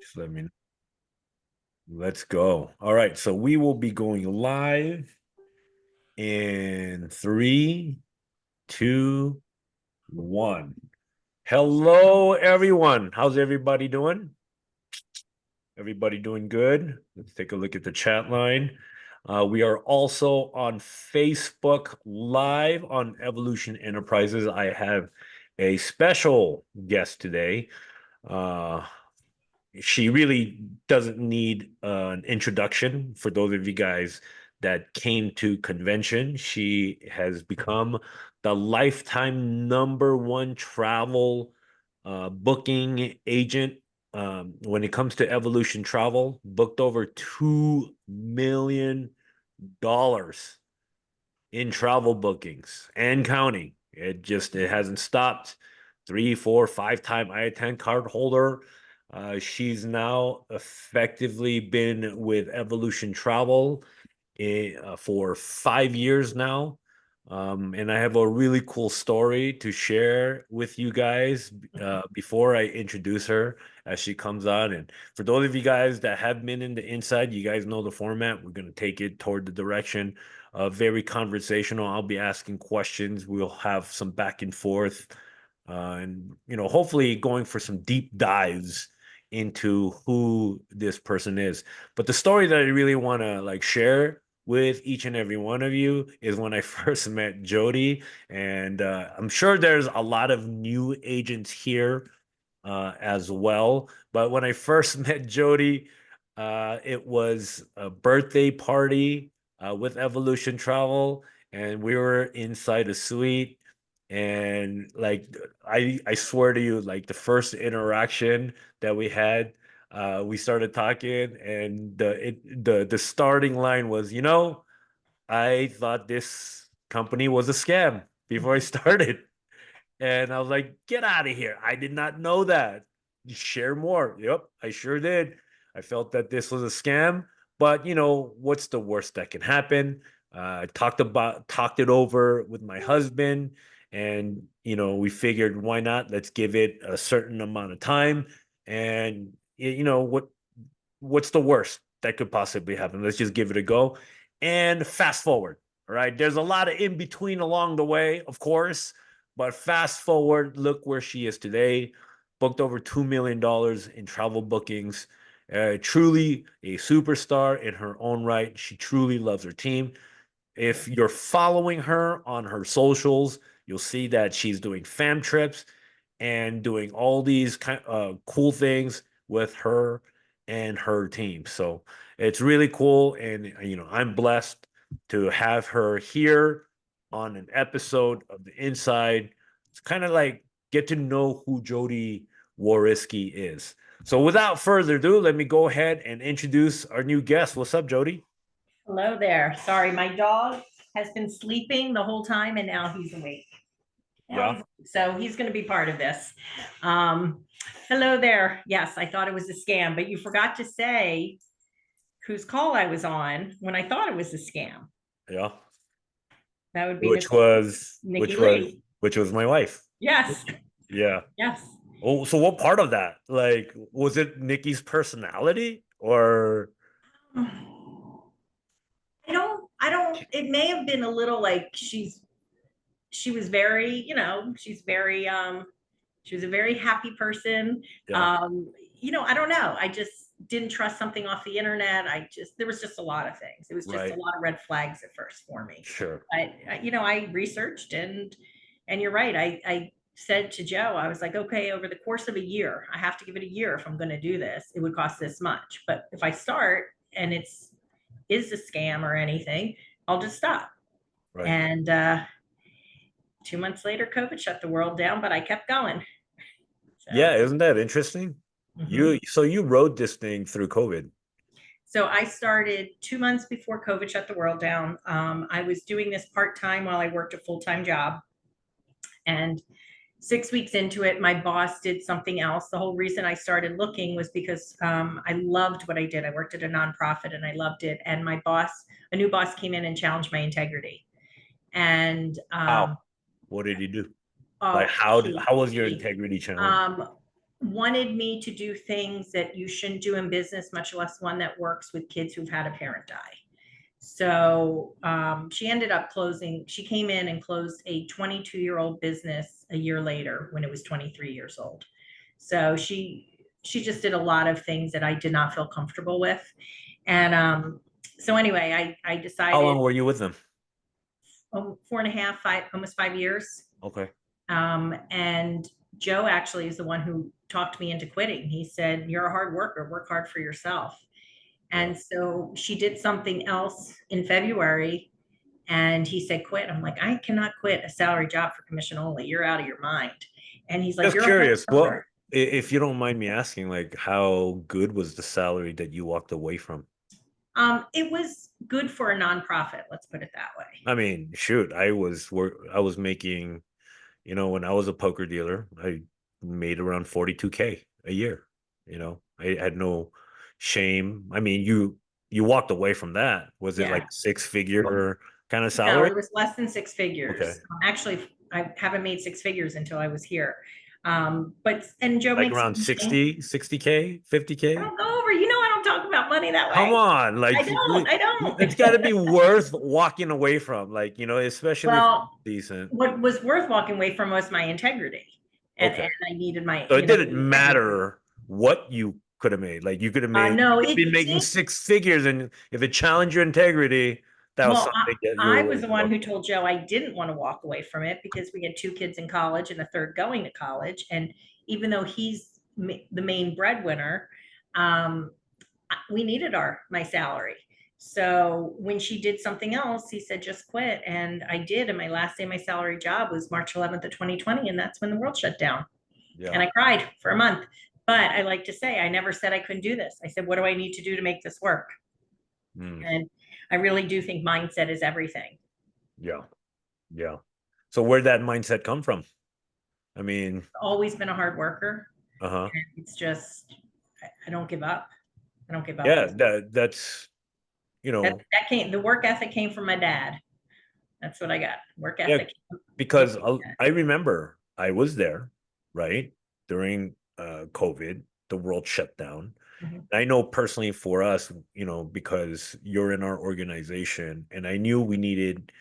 Just let me let's go. All right, so we will be going live in three, two, one. Hello, everyone. How's everybody doing? Everybody doing good? Let's take a look at the chat line. We are also on Facebook Live on Evolution Enterprises. I have a special guest today. Uh, she really doesn't need an introduction for those of you guys that came to convention. She has become the lifetime number one travel booking agent when it comes to Evolution Travel. Booked over $2 million in travel bookings and counting. It hasn't stopped. Three, four, five-time I-10 card holder. She's now effectively been with Evolution Travel for 5 years now. And I have a really cool story to share with you guys before I introduce her as she comes on. And for those of you guys that have been in the inside, you guys know the format. We're going to take it toward the direction of very conversational. I'll be asking questions. We'll have some back and forth, and hopefully going for some deep dives into who this person is. But the story that I really want to share with each and every one of you is when I first met Jodi. And I'm sure there's a lot of new agents here as well. But when I first met Jodi, it was a birthday party with Evolution Travel, and we were inside a suite. And I swear to you, like the first interaction that we had, we started talking, and the starting line was, I thought this company was a scam before I started. And I was like, get out of here. I did not know that. Share more. Yep, I sure did. I felt that this was a scam, but what's the worst that can happen? Talked it over with my husband, and we figured, why not? Let's give it a certain amount of time. And what's the worst that could possibly happen? Let's just give it a go. And fast forward. All right. There's a lot of in between along the way, of course. But fast forward, look where she is today. Booked over $2 million in travel bookings. Truly a superstar in her own right. She truly loves her team. If you're following her on her socials, you'll see that she's doing fam trips and doing all these cool things with her and her team. So it's really cool. And, I'm blessed to have her here on an episode of The Inside. It's kind of like get to know who Jodi Whoriskey is. So without further ado, let me go ahead and introduce our new guest. What's up, Jodi? Hello there. Sorry, my dog has been sleeping the whole time and now he's awake. Yeah. So he's going to be part of this. Um, Hello there. Yes, I thought it was a scam, but you forgot to say whose call I was on when I thought it was a scam. Yeah. That would be Which Miss was Nikki which was Lee. which was my wife. Yes, Yeah. yes. Oh, so what part of that? Like, was it Nikki's personality or It may have been a little like she was very, she was a very happy person. yeah, Um, I don't know. I just didn't trust something off the internet. There was just a lot of things. It was just a right. lot of red flags at first for me. Sure. I researched and you're right. I said to Joe, I was like, okay, over the course of a year, I have to give it a year if I'm going to do this. It would cost this much. But if I start and is a scam or anything, I'll just stop. Right. And 2 months later, COVID shut the world down, but I kept going. So, Yeah, isn't that interesting? mhm. You wrote this thing through COVID. So I started 2 months before COVID shut the world down. I was doing this part time while I worked a full time job. And 6 weeks into it, my boss did something else. The whole reason I started looking was because I loved what I did. I worked at a nonprofit and I loved it. And a new boss came in and challenged my integrity. And How? What did he do? Like oh, how was your integrity challenge? um, wanted me to do things that you shouldn't do in business, much less one that works with kids who've had a parent die. So she ended up closing. She came in and closed a 22-year-old business a year later when it was 23 years old. So she just did a lot of things that I did not feel comfortable with. And so anyway, I How decided long were you with them? 4.5, 5, almost 5 years. Okay. And Joe actually is the one who talked me into quitting. He said, "You're a hard worker, work hard for yourself." Yeah. And so she did something else in February and he said, "Quit." I'm like, "I cannot quit a salary job for commission only. You're out of your mind." And he's like, Just "You're a hard curious, what worker." if you don't mind me asking, like how good was the salary that you walked away from? It was good for a nonprofit. Let's put it that way. I mean, shoot, I was making, when I was a poker dealer, I made around 42K a year. I had no shame. I mean, you walked away from that. Was it like Yeah. six-figure kind of No, salary? it was less than six Okay. figures. Actually, I haven't made six figures until I was here. But and Joe Like makes around good money. 60K, I 50K? don't go over. I don't talk about money that Come way. on, I like don't. I it's don't. got to be worth walking away from, like, especially if Well, it's decent. what was worth walking away from was my integrity, and Okay. I needed my So it didn't the integrity. matter what you could have made. Like No, you could be it making did. six figures, and if it challenged your integrity, that was Well, something that you I were was willing the to one walk. who told Joe I didn't want to walk away from it because we had two kids in college and a third going to college. And even though he's the main breadwinner, um, we needed my salary. So when she did something else, he said, "Just quit." And I did. And my last day of my salary job was March 11th of 2020. And that's when the world shut down. And Yeah. I cried for a month. But I like to say, I never said I couldn't do this. I said, "What do I need to do to make this work?" Mm, And I really do think mindset is everything. yeah. Yeah. So where'd that mindset come from? I mean, Always been a hard worker. uh-huh. And it's just, I don't give up. I don't give up. Yeah, that's, you That, know, that came, the work ethic came from my dad. That's what I got. Work yeah, ethic. Came because from my I remember I was there, right? During COVID, the world shut down. dad. Mhm. I know personally for us, because you're in our organization, and I knew we needed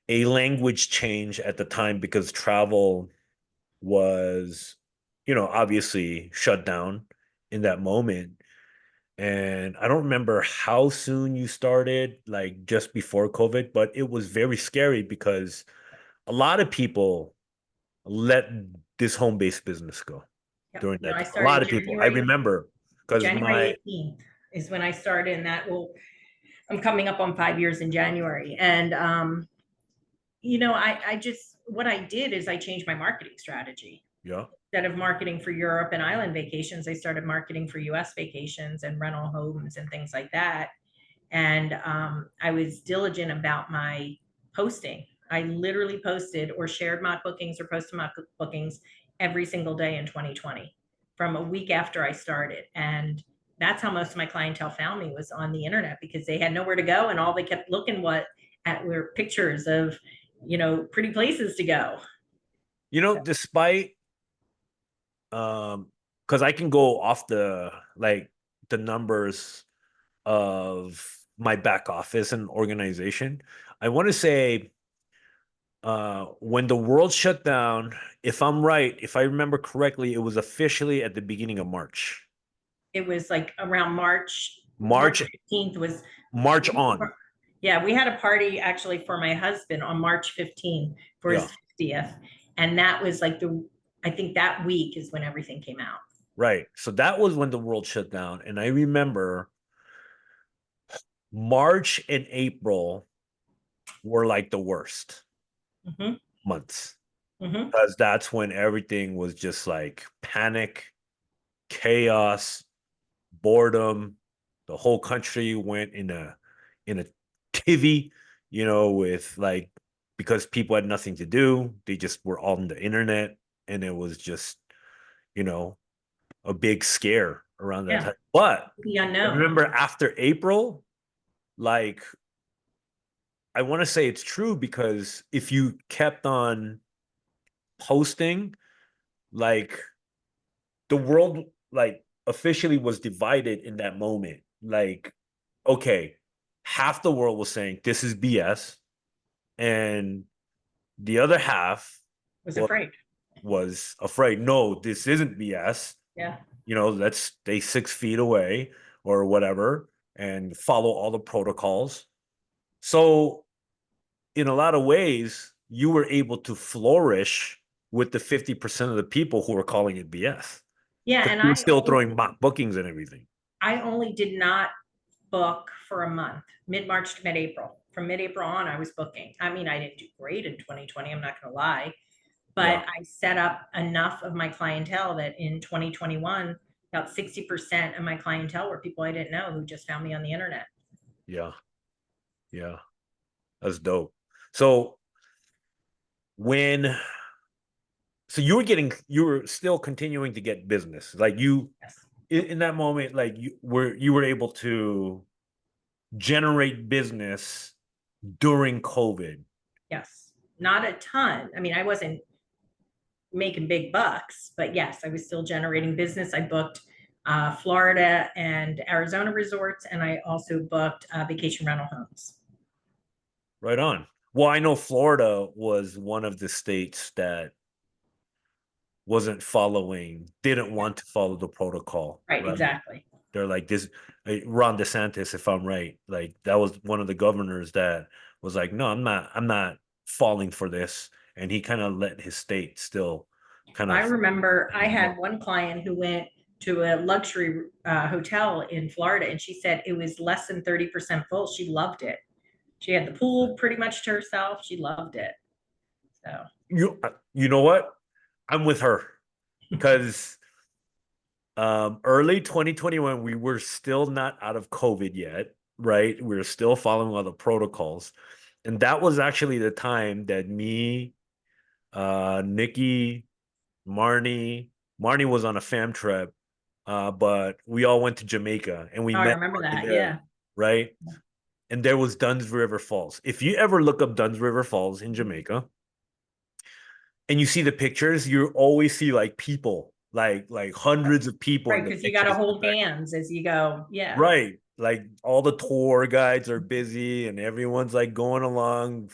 a language change at the time because travel was, obviously shut down in that moment. And I don't remember how soon you started, like just before COVID, but it was very scary because a lot of people let this home-based business go Yep. during No, that I time. A lot started of people. I remember because January my 18th is when I started, and I'm coming up on 5 years in January. And I just what I did is I changed my marketing strategy. yeah, Instead of marketing for Europe and island vacations, I started marketing for US vacations and rental homes and things like that. And I was diligent about my posting. I literally posted or shared mock bookings or posted mock bookings every single day in 2020 from a week after I started. And that's how most of my clientele found me, was on the internet, because they had nowhere to go and all they kept looking at were pictures of, pretty places to go. despite because I can go off the numbers of my back office and organization. I want to say when the world shut down, if I'm right, if I remember correctly, it was officially at the beginning of March. It was like around March. March March 15th was, March on. yeah, we had a party actually for my husband on March 15th for his Yeah, 50th. And that was like I think that week is when everything came out. right. So that was when the world shut down. And I remember March and April were like the worst Hmm. months Hmm. because that's when everything was just like panic, chaos, boredom. The whole country went in a tivy, with like, because people had nothing to do, they just were on the internet, and it was just, you know, a big scare around that Yeah, time. But the I unknown. remember after April, like, I want to say it's true because if you kept on posting, like, the world like officially was divided in that moment. Like, okay, half the world was saying this is BS, and the other half Was was, afraid. was afraid. No, this isn't BS. Yeah. Let's stay 6 feet away or whatever and follow all the protocols. So, in a lot of ways, you were able to flourish with the 50% of the people who were calling it BS Yeah. because And you were still throwing mock bookings and everything. I only did not book for a month, mid-March to mid-April. From mid-April on, I was booking. I mean, I didn't do great in 2020, I'm not going to lie, but Yeah, I set up enough of my clientele that in 2021, about 60% of my clientele were people I didn't know who just found me on the internet. yeah, yeah. That's dope. So when so you were still continuing to get business. Like you Yes. in that moment, like you were able to generate business during COVID. Yes. Not a ton. I mean, I wasn't making big bucks, but yes, I was still generating business. I booked Florida and Arizona resorts, and I also booked vacation rental homes. Right on. Well, I know Florida was one of the states that didn't Yeah. want to follow the protocol, Right, right? exactly. They're like this Ron DeSantis, if I'm right, like that was one of the governors that was like, no, I'm not falling for this. And he kind of let his state still kind I of remember I had one client who went to a luxury hotel in Florida, and she said it was less than 30% full. She loved it. She had the pool pretty much to herself. She loved it. So, you know what? I'm with her because early 2021, we were still not out of COVID yet, right? We were still following all the protocols. And that was actually the time that me, Nikki, Marnie was on a fam trip, but we all went to Jamaica and we oh, I met remember Marnie that. there, Yeah. right? And there was Dunn's River Falls. If you ever look up Dunn's River Falls in Jamaica and you see the pictures, you always see like people, like hundreds of people in Right. the Because you got to pictures in the hold back. hands as you go. Yeah. Right. Like all the tour guides are busy and everyone's like going along,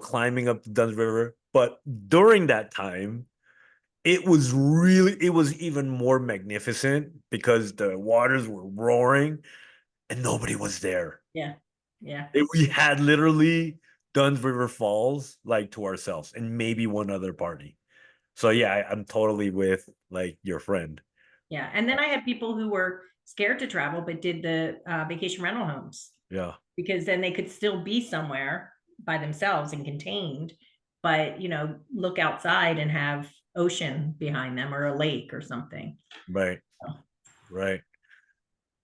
climbing up the Dunn's River. But during that time, it was even more magnificent because the waters were roaring and nobody was there. Yeah. Yeah. We had literally Dunn's River Falls like to ourselves and maybe one other party. So yeah, I'm totally with like your friend. Yeah. And then I had people who were scared to travel, but did the vacation rental homes Yeah. because then they could still be somewhere by themselves and contained, but, look outside and have ocean behind them or a lake or something. Right. So, Right.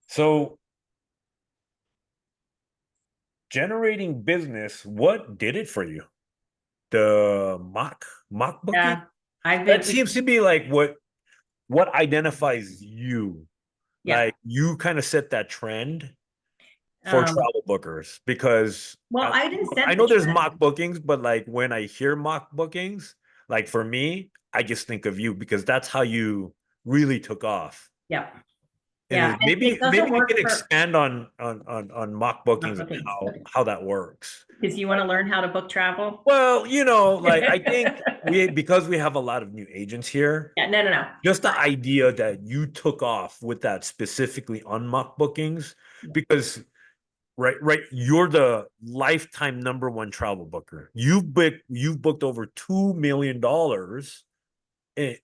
So generating business, what did it for you? The mock booking? yeah. I've That been, seems to be like what identifies you. yeah. Like you kind of set that trend for Um, travel bookers because well, I didn't I set the know there's trend. mock bookings, but like when I hear mock bookings, like for me, I just think of you because that's how you really took off. Yeah. Yeah. And And it maybe doesn't you work can for expand on mock bookings and bookings how that works. because you want to learn how to book travel. Well, like I think because we have a lot of new agents here, Yeah. No, no, no. just the idea that you took off with that specifically on mock bookings, because right, you're the lifetime number one travel booker. You've booked over $2 million.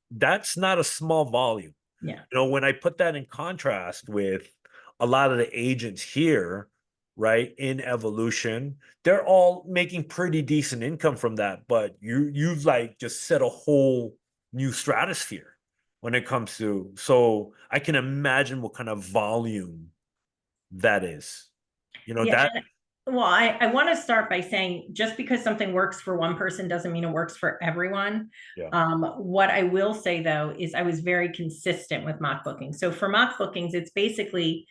That's not a small volume. Yeah. When I put that in contrast with a lot of the agents here, right, in evolution, they're all making pretty decent income from that. But you've like just set a whole new stratosphere when it comes to, so I can imagine what kind of volume that is. Yeah. That Well, I want to start by saying just because something works for one person doesn't mean it works for everyone. yeah, What I will say though is I was very consistent with mock bookings. So for mock bookings, it's basically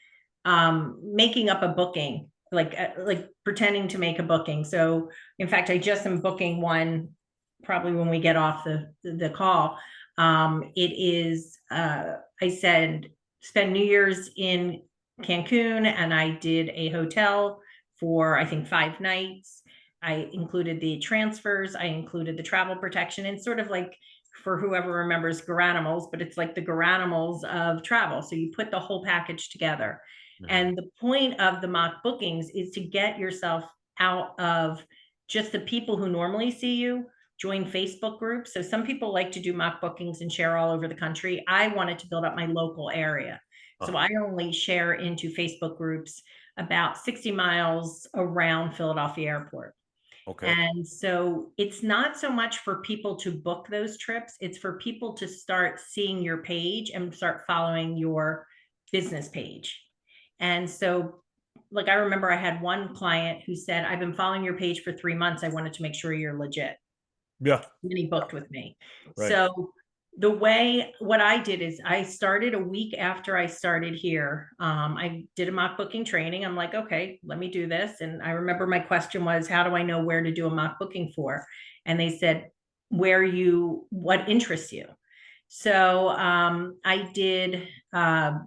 making up a booking, like pretending to make a booking. So in fact, I just am booking one probably when we get off the call. It is, I said, spend New Year's in Cancun, and I did a hotel for, I think, 5 nights. I included the transfers, I included the travel protection, and sort of like, for whoever remembers Garanimals, but it's like the Garanimals of travel. So you put the whole package together. Mhm. And the point of the mock bookings is to get yourself out of just the people who normally see you, join Facebook groups. So some people like to do mock bookings and share all over the country. I wanted to build up my local area. So Uh-huh. I only share into Facebook groups about 60 miles around Philadelphia Airport. Okay. And so it's not so much for people to book those trips, it's for people to start seeing your page and start following your business page. And so, like, I remember I had one client who said, I've been following your page for 3 months. I wanted to make sure you're legit. Yeah. And he Yeah. booked with me. Right. So the way, what I did is I started a week after I started here. I did a mock booking training. I'm like, okay, let me do this. And I remember my question was, how do I know where to do a mock booking for? And they said, what interests you? So I did, I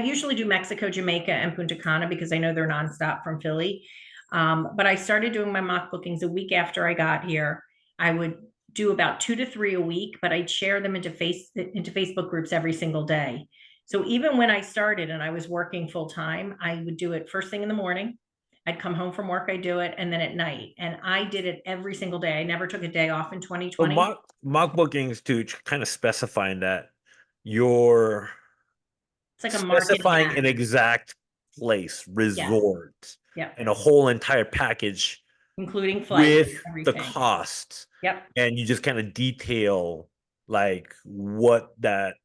usually do Mexico, Jamaica, and Punta Cana because I know they're nonstop from Philly. But I started doing my mock bookings a week after I got here. I would do about 2 to 3 a week, but I'd share them into Facebook groups every single day. So even when I started and I was working full time, I would do it first thing in the morning. I'd come home from work, I'd do it, and then at night. And I did it every single day. I never took a day off in So 2020. mock bookings to kind of specifying that you're It's like a marketing specifying an ad. exact place, Yes. resort, Yep. and a whole entire package Including flights, with the everything. costs, Yep. and you just kind of detail like what that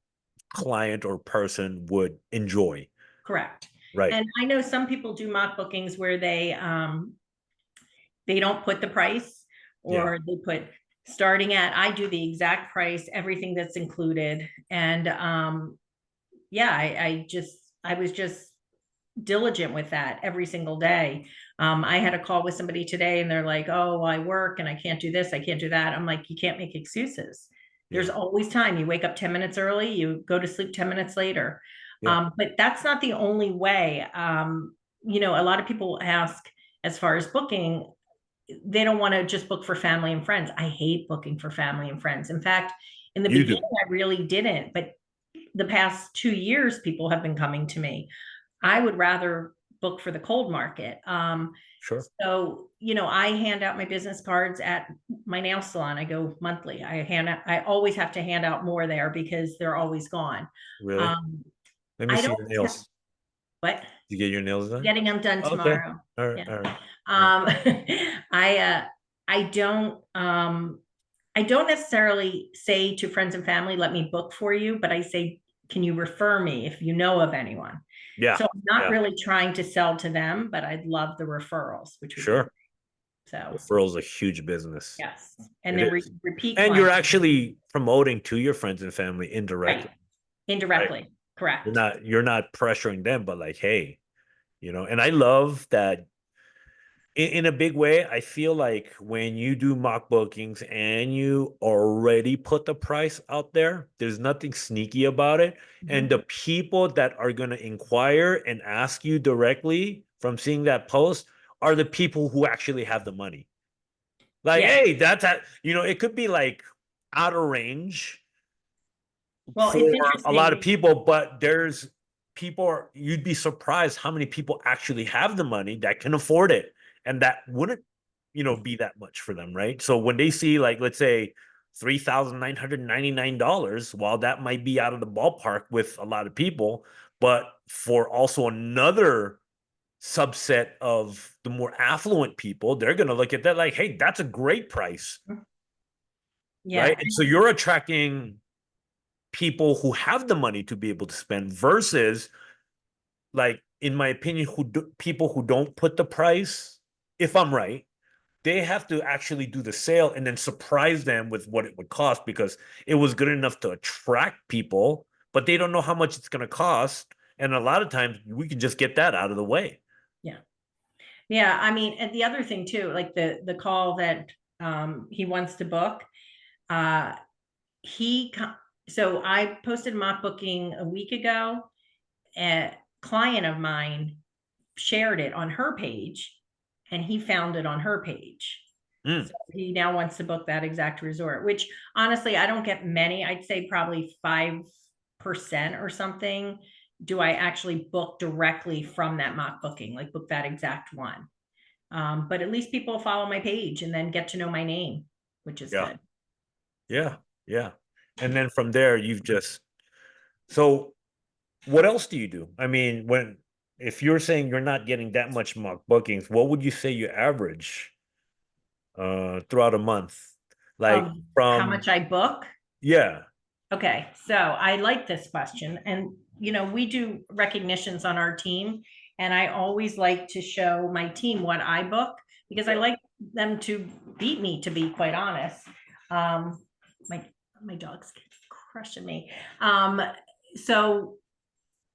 client or person would enjoy. Correct. Right. And I know some people do mock bookings where they don't put the price, Yeah. or they put starting at, I do the exact price, everything that's included. And yeah, I was just diligent with that every single day. I had a call with somebody today and they're like, oh, I work and I can't do this, I can't do that. I'm like, you can't make excuses. There's Yeah. always time. You wake up 10 minutes early, you go to sleep 10 minutes later. Yeah. But that's not the only way. A lot of people ask, as far as booking, they don't want to just book for family and friends. I hate booking for family and friends. In fact, in the You beginning, do. I really didn't, but the past 2 years, people have been coming to me. I would rather book for the cold market. Sure. So, I hand out my business cards at my nail salon. I go monthly. I always have to hand out more there because they're always gone. Really? Um, Let me I see don't, your nails. what? You get your nails done? Getting them done Okay. tomorrow. All right. Yeah. All right. All right. Um, I, uh, I don't, um, I don't necessarily say to friends and family, let me book for you, but I say, can you refer me if you know of anyone? Yeah. So I'm not Yeah. really trying to sell to them, but I'd love the referrals, which would be Sure. great. So Referrals a huge business. yes. And It then is. repeat And you're clients. actually promoting to your friends and family Right. indirectly, right? Indirectly. Correct. You're not pressuring them, but like, hey, and I love that in a big way. I feel like when you do mock bookings and you already put the price out there, there's nothing sneaky about it. And Mhm. the people that are going to inquire and ask you directly from seeing that post are the people who actually have the money. Like, Yeah. hey, it could be like out of range Well, it's for a lot of interesting. people, but you'd be surprised how many people actually have the money that can afford it. And that wouldn't, be that much for them, right? So when they see, like, let's say $3,999, while that might be out of the ballpark with a lot of people, but for also another subset of the more affluent people, they're going to look at that like, hey, that's a great price, right? Yeah. And so you're attracting people who have the money to be able to spend versus, like, in my opinion, people who don't put the price, if I'm right, they have to actually do the sale and then surprise them with what it would cost because it was good enough to attract people, but they don't know how much it's going to cost. And a lot of times we can just get that out of the way. Yeah. Yeah. I mean, and the other thing too, like the call that he wants to book, uh, so I posted a mock booking a week ago. A client of mine shared it on her page, and he found it on her page. Mm, So he now wants to book that exact resort, which honestly, I don't get many. I'd say probably 5% or something. Do I actually book directly from that mock booking, like book that exact one? But at least people follow my page and then get to know my name, which is yeah, good. yeah, yeah. And then from there, you've just so what else do you do? I mean, when if you're saying you're not getting that much mock bookings, what would you say you average throughout a month? Like How from much I book? yeah, Okay, so I like this question. And, we do recognitions on our team, and I always like to show my team what I book because I yeah. like them to beat me, to be quite honest. Um, my my dog's crushing me. So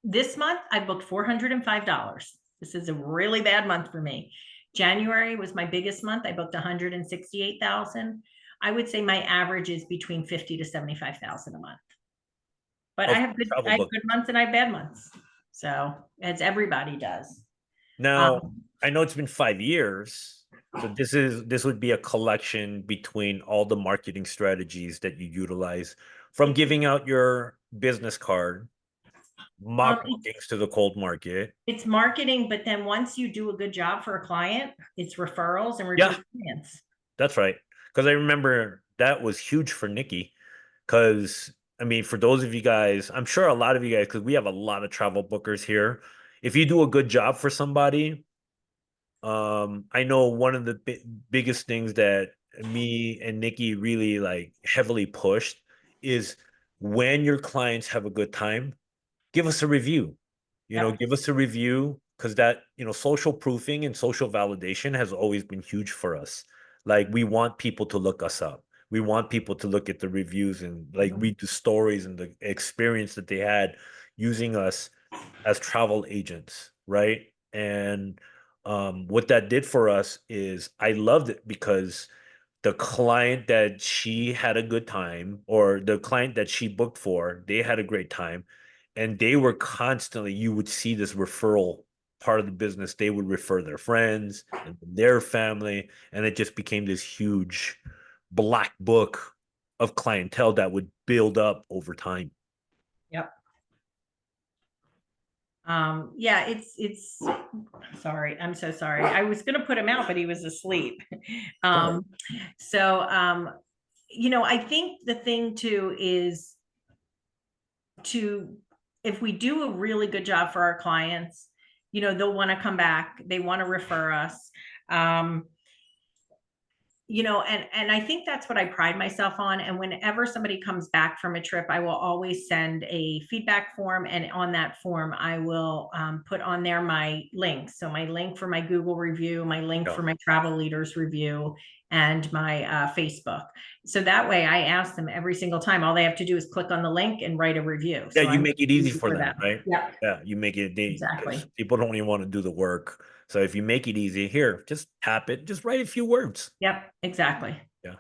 this month I booked $405. This is a really bad month for me. January was my biggest month. I booked 168,000. I would say my average is between 50 to 75,000 a month. But Of I travel have book. good months and I have bad months. So as everybody does. Now, Um, I know it's been 5 years, so this would be a collection between all the marketing strategies that you utilize, from it's giving out your business card, um, mock bookings to the cold market. it's marketing, but then once you do a good job for a client, it's referrals and Yeah, repeat clients. that's right. Because I remember that was huge for Nikki. Because I mean, for those of you guys, I'm sure a lot of you guys, because we have a lot of travel bookers here. If you do a good job for somebody, I know one of the biggest things that me and Nikki really like heavily pushed is when your clients have a good time, give us a review. Yep. Give us a review because that, social proofing and social validation has always been huge for us. Like we want people to look us up. We want people to look at the reviews and like Mhm. read the stories and the experience that they had using us as travel agents, right? And what that did for us is I loved it because the client that she had a good time, or the client that she booked for, they had a great time. And they were constantly, you would see this referral part of the business. They would refer their friends and their family. And it just became this huge black book of clientele that would build up over time. Yep. Yeah, it's sorry. I'm so sorry. I was gonna put him out, but he was asleep. Go Um, so I think the thing too is to if we do a really good job for our clients, they'll want to come back, they want to refer us. Um, and I think that's what I pride myself on. And whenever somebody comes back from a trip, I will always send a feedback form, and on that form I will put on there my links. So my link for my Google review, my link Yeah. for my travel leaders review, and my Facebook. So that way I ask them every single time, all they have to do is click on the link and write a review. Yeah, So you I'm make it easy easy for for them, them. right? Yep, Yeah, you make it because exactly. people don't even want to do the work. So if you make it easy, here, just tap it, just write a few words. Yep, exactly. Yeah.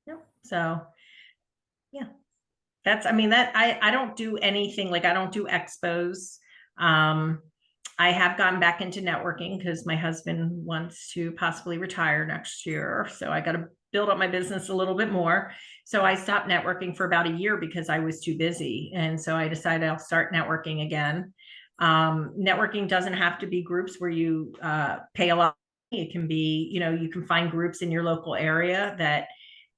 Yep. So yeah. That's, I mean, that I don't do anything, like I don't do expos. Um, I have gotten back into networking because my husband wants to possibly retire next year. So I got to build up my business a little bit more. So I stopped networking for about a year because I was too busy. And so I decided I'll start networking again. Networking doesn't have to be groups where you pay a lot. It can be, you can find groups in your local area that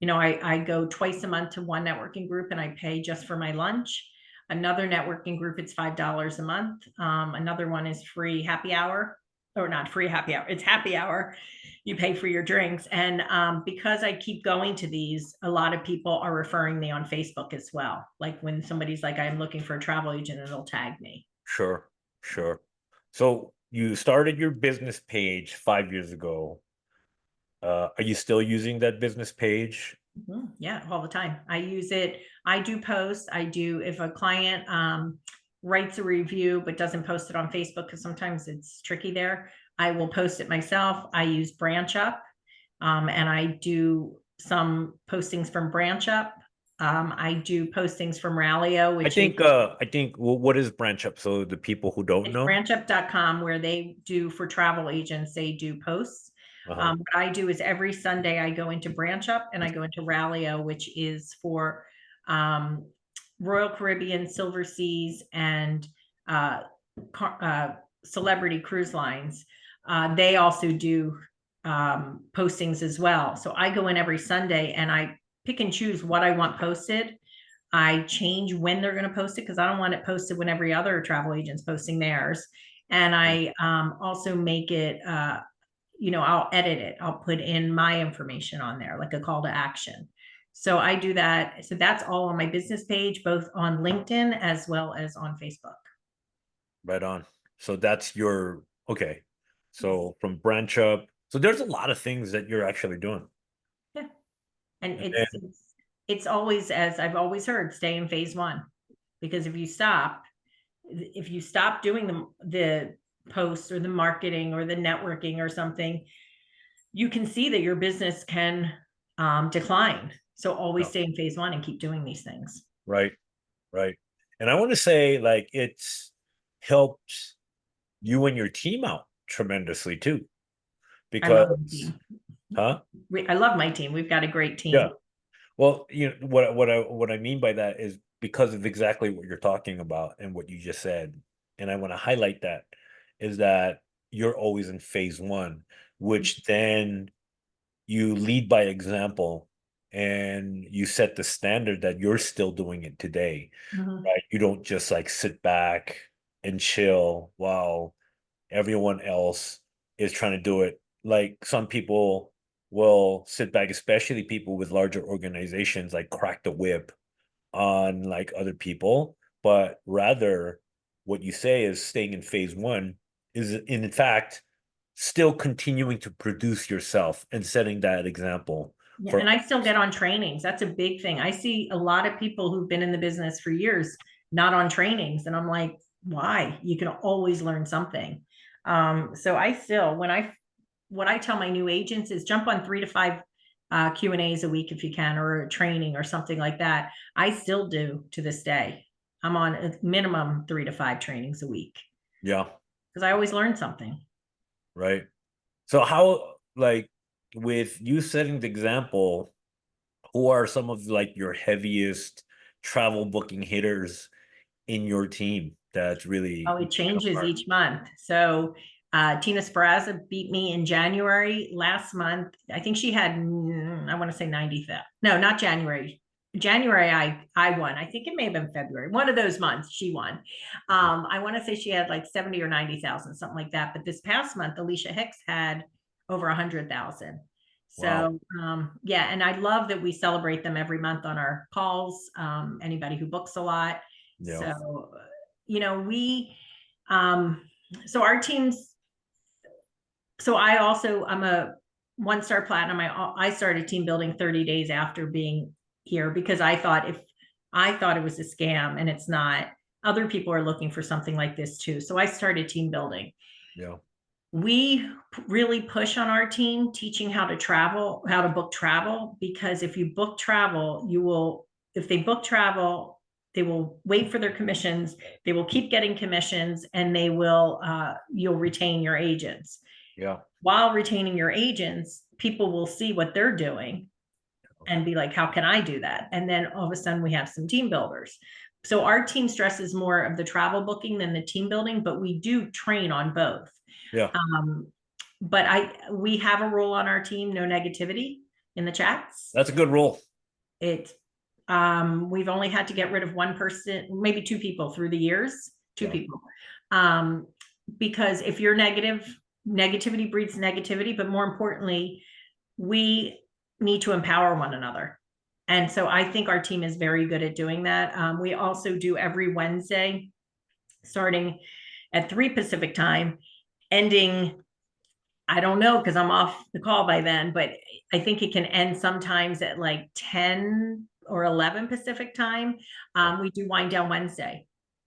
I go twice a month to one networking group and I pay just for my lunch. Another networking group, it's $5 a month. Another one is free happy hour, or not free happy hour, it's happy hour. You pay for your drinks. And because I keep going to these, a lot of people are referring me on Facebook as well. Like when somebody's like, I'm looking for a travel agent, and it'll tag me. Sure, sure. So you started your business page 5 years ago. Are you still using that business page? Yeah, all the time. I use it. I do post. I do, if a client writes a review but doesn't post it on Facebook, because sometimes it's tricky there, I will post it myself. I use Branch Up, and I do some postings from Branch Up. I do postings from Rallyo, I which is think what is branch up? So the people who don't it's know. branchup.com, where they do for travel agents, they do posts. Uh-huh. What I do is every Sunday I go into Branch Up and I go into Rallyo, which is for um, Royal Caribbean, Silver Seas, and uh, celebrity cruise lines. They also do postings as well. So I go in every Sunday and I pick and choose what I want posted. I change when they're going to post it because I don't want it posted when every other travel agent's posting theirs. And I also make it, I'll edit it. I'll put in my information on there, like a call to action. So I do that. So that's all on my business page, both on LinkedIn as well as on Facebook. Right on. So that's your okay. So from branch up. So there's a lot of things that you're actually doing. Yeah. And And it's always, as I've always heard, stay in phase one. Because if you stop doing the posts or the marketing or the networking or something, you can see that your business can decline. So always yeah, stay in phase one and keep doing these things. right, right. And I want to say like it's helped you and your team out tremendously too. I love Because my team. huh? I love my team. We've got a great Yeah. team. Well, what I mean by that is because of exactly what you're talking about and what you just said. And I want to highlight that is that you're always in phase one, which then you lead by example and you set the standard that you're still doing it today, Mhm. right? You don't just like sit back and chill while everyone else is trying to do it. Like some people will sit back, especially people with larger organizations, like crack the whip on like other people. But rather, what you say is staying in phase one is in fact still continuing to produce yourself and setting that example Yeah, for and I still get on trainings. That's a big thing. I see a lot of people who've been in the business for years not on trainings, and I'm like, why? You can always learn something. So I still, what I tell my new agents is jump on 3 to 5 Q and A's a week if you can, or a training or something like that. I still do to this day. I'm on a minimum 3 to 5 trainings a week yeah, because I always learn something. right. So how like with you setting the example, who are some of like your heaviest travel booking hitters in your team that's Oh, really it changes each month. So Tina Sparaza beat me in January last month. I think she had, I want to say 90,000. No, not January. January, I won. I think it may have been February. One of those months she won. I want to say she had like 70 or 90,000, something like that. But this past month, Alicia Hicks had over 100,000. wow. So yeah, and I love that we celebrate them every month on our calls. Anybody who books a lot. Yeah. So we um so our teams, so I'm a 1 star platinum. I started team building 30 days after being here because I thought it was a scam, and it's not. Other people are looking for something like this too, so I started team building. Yeah. We really push on our team teaching how to book travel, because if you book travel, if they book travel, they will wait for their commissions, they will keep getting commissions, and you'll retain your agents. Yeah. While retaining your agents, people will see what they're doing and be like, how can I do that? And then all of a sudden we have some team builders. So our team stresses more of the travel booking than the team building, but we do train on both. Yeah. Um, but we have a rule on our team: no negativity in the chats. That's a good rule. It We've only had to get rid of one person, maybe two people through the years, two Yeah. people. Because if you're negative, negativity breeds negativity, but more importantly, we need to empower one another. And so I think our team is very good at doing that. We also do every Wednesday, starting at 3 Pacific time, ending, I don't know because I'm off the call by then, but I think it can end sometimes at like 10 or 11 Pacific time. We do Wind Down Wednesday,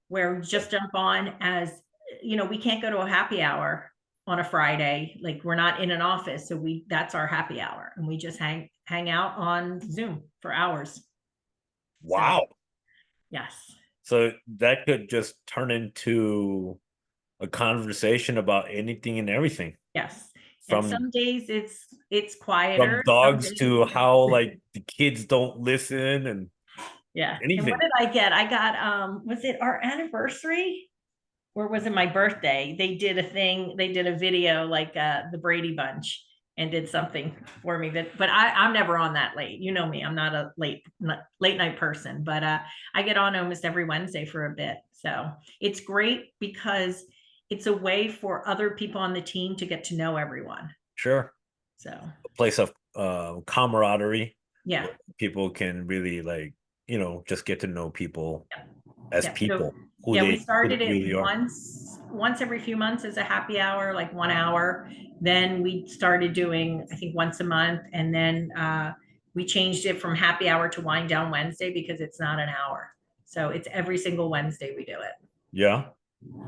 where we just jump on. As we can't go to a happy hour on a Friday. Like, we're not in an office. So that's our happy hour. And we just hang out on Zoom for hours. So Wow. yes, So that could just turn into a conversation about anything and everything yes. And from some days it's from quieter. Some dogs days, to how like the kids don't listen and yeah. And what anything. did I get? I got was it our anniversary? Or was it my birthday? They did a thing, they did a video like the Brady Bunch and did something for me that, but I'm never on that late. You know me, I'm not a late night person, but I get on almost every Wednesday for a bit. So it's great because it's a way for other people on the team to get to know everyone. Sure. So A place of camaraderie yeah, where people can really like, just get to know people yeah. as Yeah. So people yeah, we who they started it really are. once every few months as a happy hour, like 1 hour. Then we started doing, I think, once a month, and then we changed it from happy hour to wind down Wednesday because it's not an hour. So it's every single Wednesday we do it. Yeah.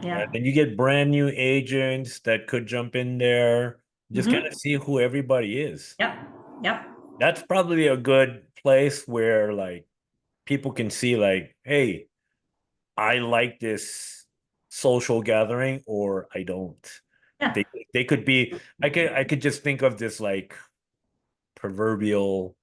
Yeah. And then you get brand new agents that could jump in there, just kind of Hmm. see who everybody is. Yep. Yep. That's probably a good place where like people can see like, hey, I like this social gathering or I don't. Yeah. They could be I could just think of this like proverbial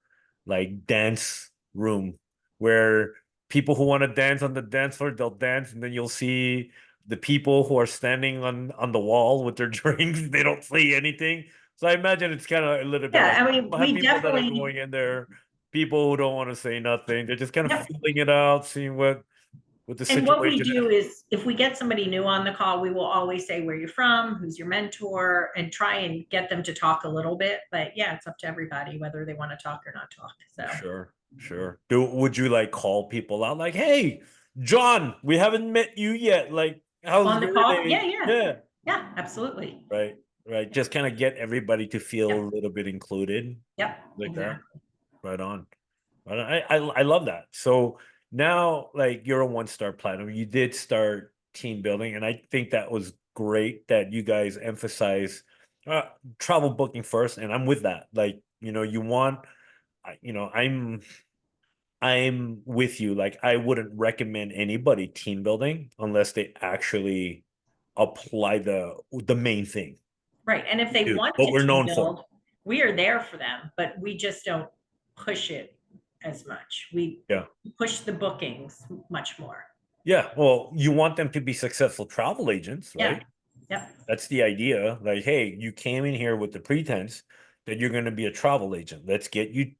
like dance room where people who want to dance on the dance floor they'll dance and then you'll see the people who are standing on the wall with their drinks they don't say anything, so I imagine it's kind of a little bit Yeah. like I mean, I have we people that are definitely, going in there, people who don't want to say nothing, they're just kind of yep. feeling it out, seeing what the And what we situation is. do is if we get somebody new on the call, we will always say where you're from, who's your mentor, and try and get them to talk a little bit. But yeah, it's up to everybody whether they want to talk or not talk. So Sure, sure. Would you like call people out like, hey, John, we haven't met you yet. Like, how's on the your call, yeah, day? yeah, Yeah, yeah, absolutely. right, right. Just kind of get everybody to feel a Yep, little bit included yep, like that. exactly. Right on. Right on. I love that. So now, like, you're a one-star platinum. You did start team building, and I think that was great that you guys emphasize uh, travel booking first. And I'm with that. Like, you want, I'm with you. Like, I wouldn't recommend anybody team building unless they actually apply the main thing Right. And if they to want what to we're team known for. build, we are there for them, but we just don't push it as much. We Yeah. push the bookings much more. Yeah. Well, you want them to be successful travel agents, Yeah. right? Yep. That's the idea. Like, hey, you came in here with the pretense that you're going to be a travel agent. Let's get you,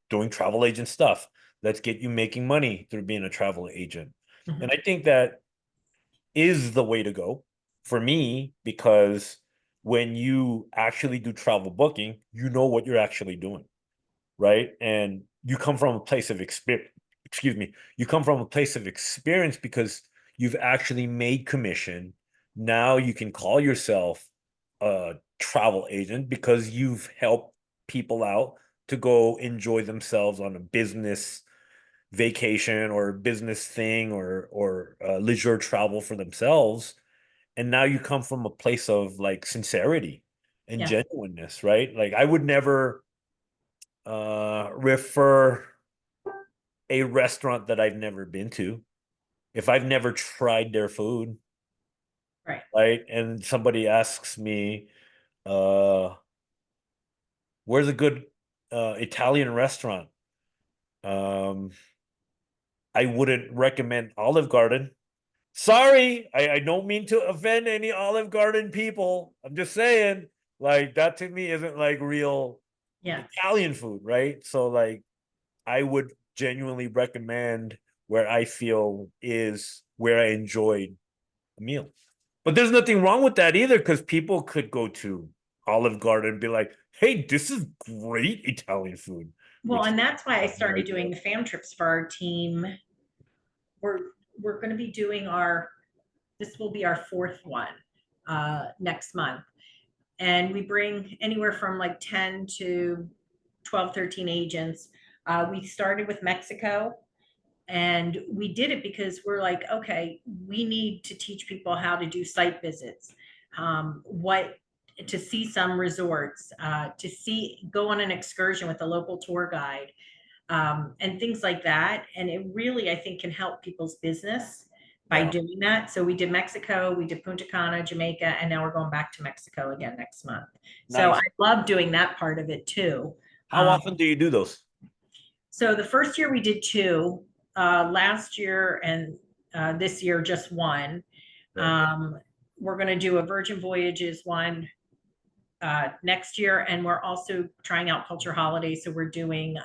doing travel agent stuff. Let's get you making money through being a travel agent. And Mhm. I think that is the way to go for me because when you actually do travel booking, you know what you're actually doing, right? And you come from a place of experience. Excuse me. You come from a place of experience because you've actually made commission. Now you can call yourself a travel agent because you've helped people out to go enjoy themselves on a business vacation or business thing or leisure travel for themselves, and now you come from a place of like sincerity and Yes. genuineness, right? Like I would never refer a restaurant that I've never been to if I've never tried their food, Right. right? And somebody asks me, uh where's a good Italian restaurant? um I wouldn't recommend Olive Garden. Sorry, I don't mean to offend any Olive Garden people. I'm just saying, like, that to me isn't like real Yeah. Italian food, right? So, like, I would genuinely recommend where I feel is where I enjoyed a meal. But there's nothing wrong with that either, because people could go to Olive Garden and be like, hey, this is great Italian food, Well, which and that's why I I have no started idea. doing the fam trips for our team. We're we're going to be doing our this will be our fourth one next month. And we bring anywhere from like 10 to 12, 13 agents. We started with Mexico and we did it because we're like, okay, we need to teach people how to do site visits, what to see some resorts, to see go on an excursion with a local tour guide, and things like that. And it really, I think, can help people's business by Yeah. doing that. So we did Mexico, we did Punta Cana, Jamaica, and now we're going back to Mexico again next month. So I Nice. love doing that part of it too. How often do you do those? So the first year we did two, last year and this year just one. Okay. Um, we're going to do a Virgin Voyages one next year, and we're also trying out Culture Holiday. So we're doing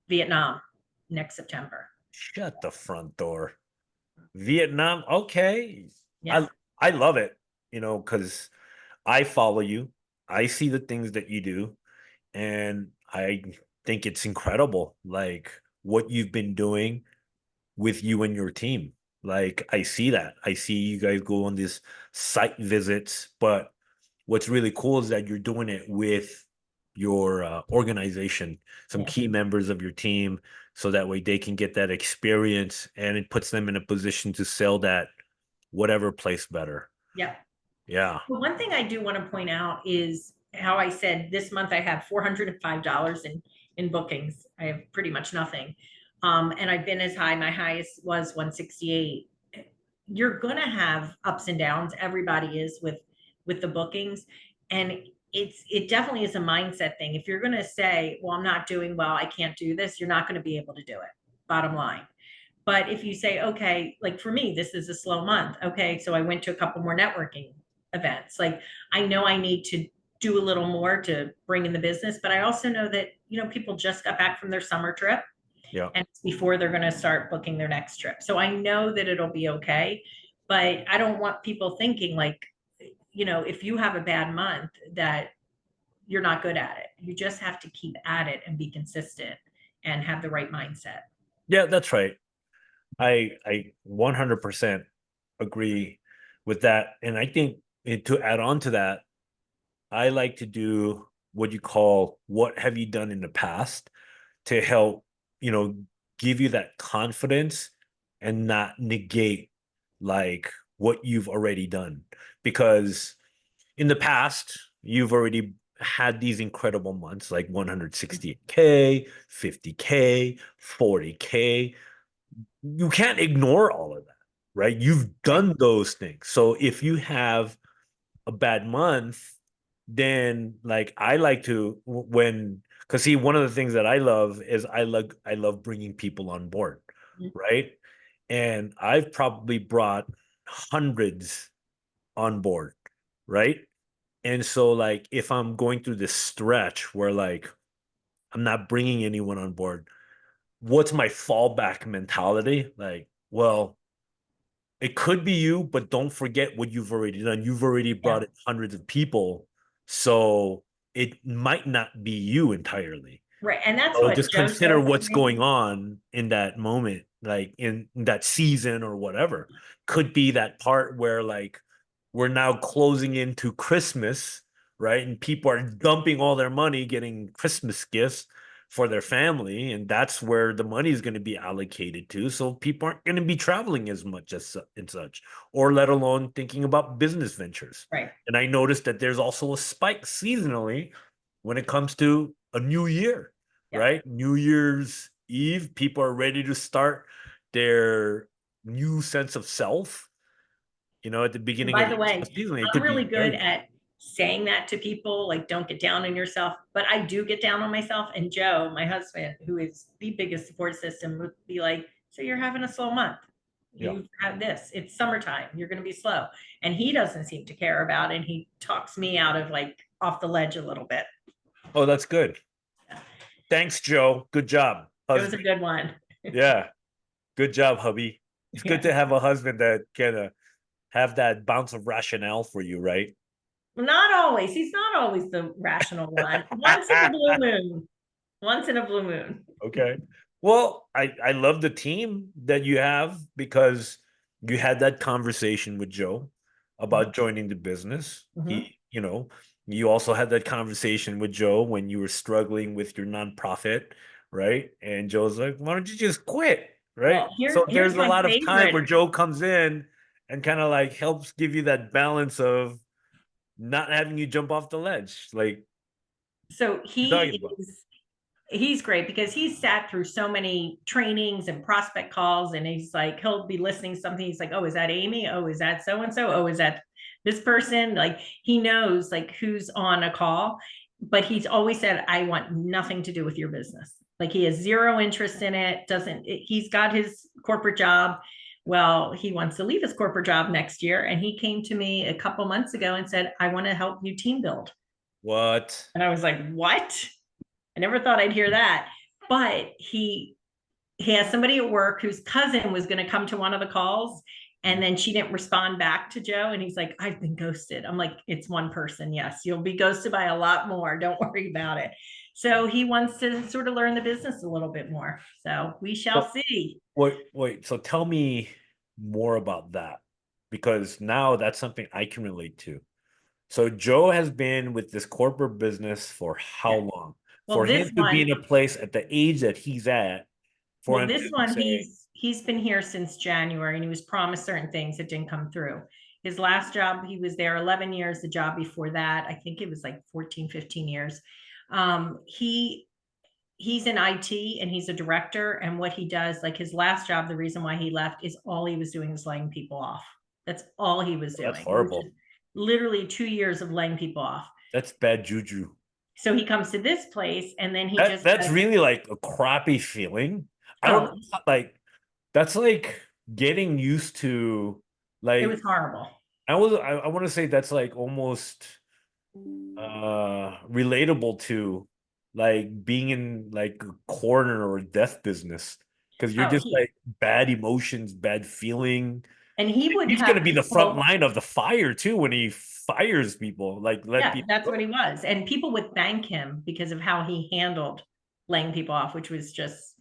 Vietnam next September. Shut the front door. Vietnam. Okay. Yeah. I love it, because I follow you. I see the things that you do, and I think it's incredible, like what you've been doing with you and your team. Like I see that. I see you guys go on these site visits, but what's really cool is that you're doing it with your organization, some Yeah. key members of your team, so that way they can get that experience and it puts them in a position to sell that whatever place better. Yeah. Yeah. Well, one thing I do want to point out is how I said this month I have $405 in bookings. I have pretty much nothing. And I've been as high, my highest was 168. You're gonna have ups and downs. Everybody is with the bookings. And it definitely is a mindset thing. If you're gonna say, well, I'm not doing well, I can't do this, you're not gonna be able to do it. Bottom line. But if you say, okay, like for me, this is a slow month. Okay, so I went to a couple more networking events. Like I know I need to do a little more to bring in the business, but I also know that, people just got back from their summer trip Yeah. and it's before they're going to start booking their next trip. So I know that it'll be okay, but I don't want people thinking like, if you have a bad month that you're not good at it. You just have to keep at it and be consistent and have the right mindset. Yeah, that's right. I 100% agree with that. And I think to add on to that, I like to do what you call what have you done in the past to help, you know, give you that confidence and not negate like what you've already done. Because in the past, you've already had these incredible months like 168K, 50K, 40K. You can't ignore all of that, right? You've Right. done those things. So if you have a bad month, then like I like to when because see one of the things that I love is I love bringing people on board, right? And I've probably brought hundreds on board, right? And so like if I'm going through this stretch where like I'm not bringing anyone on board, what's my fallback mentality? Like, well, it could be you, but don't forget what you've already done. You've already Yeah. brought in hundreds of people. So it might not be you entirely. Right. And that's So what just Joe consider says to what's me. going on in that moment, like in that season or whatever. Could be that part where like we're now closing into Christmas, right? And people are dumping all their money getting Christmas gifts for their family, and that's where the money is going to be allocated to. So people aren't going to be traveling as much as and such, or let alone thinking about business ventures. Right. And I noticed that there's also a spike seasonally when it comes to a new year, Yeah. right? New Year's Eve, people are ready to start their new sense of self. At the And beginning of by the each way, season, it I'm could really be good very, at saying that to people, like, don't get down on yourself. But I do get down on myself. And Joe, my husband, who is the biggest support system, would be like, so you're having a slow month. yeah. You have this. It's summertime. You're going to be slow. And he doesn't seem to care about it. And he talks me out of like off the ledge a little bit. Oh, that's good. Thanks, Joe. Good job, It was a husband. good one. Yeah, good job, hubby. It's good Yeah. to have a husband that can have that bounce of rationale for you, right? Well, not always. He's not always the rational one. Once in a blue moon. Once in a blue moon. Okay. Well, I love the team that you have because you had that conversation with Joe about joining the business. Mhm. You also had that conversation with Joe when you were struggling with your nonprofit, right? And Joe's like, "Why don't you just quit?" Well, Right? So here's there's a my lot of time favorite. where Joe comes in and kind of like helps give you that balance of not having you jump off the ledge, like So you're talking about. he's great because he's sat through so many trainings and prospect calls, and he's like, he'll be listening to something. He's like, oh, is that Amy? Oh, is that so and so? Oh, is that this person? Like he knows like who's on a call, but he's always said, I want nothing to do with your business. Like he has zero interest in it. He's got his corporate job. Well, he wants to leave his corporate job next year. And he came to me a couple months ago and said, I want to help you team build. What? And I was like, what? I never thought I'd hear that. But he has somebody at work whose cousin was going to come to one of the calls, and then she didn't respond back to Joe, and he's like, I've been ghosted. I'm like, it's one person. Yes, you'll be ghosted by a lot more. Don't worry about it. So he wants to sort of learn the business a little bit more. So we shall So, see. wait. So tell me more about that, because now that's something I can relate to. So Joe has been with this corporate business for how Yeah. long? Well, For him this to be in one, a place at the age that he's at, for well, him this to one, say, he's been here since January, and he was promised certain things that didn't come through. His last job, he was there 11 years. The job before that, I think it was like 14, 15 years. Um, he he's in IT and he's a director. And what he does, like his last job, the reason why he left is all he was doing was laying people off. That's all he was "Oh, that's doing. It was horrible. just literally 2 years of laying people off. That's bad juju. So he comes to this place and then he That just that's does, really like a crappy feeling. I don't oh, know, like that's like getting used to it was like horrible. I want to say that's like almost relatable to like being in like a corner or a death business, because you're Oh, just he, like bad emotions, bad feeling. and he would He's gonna have be the front people. line of the fire too when he fires people, like let Yeah, people that's what he go. was. And people would thank him because of how he handled laying people off, which was just,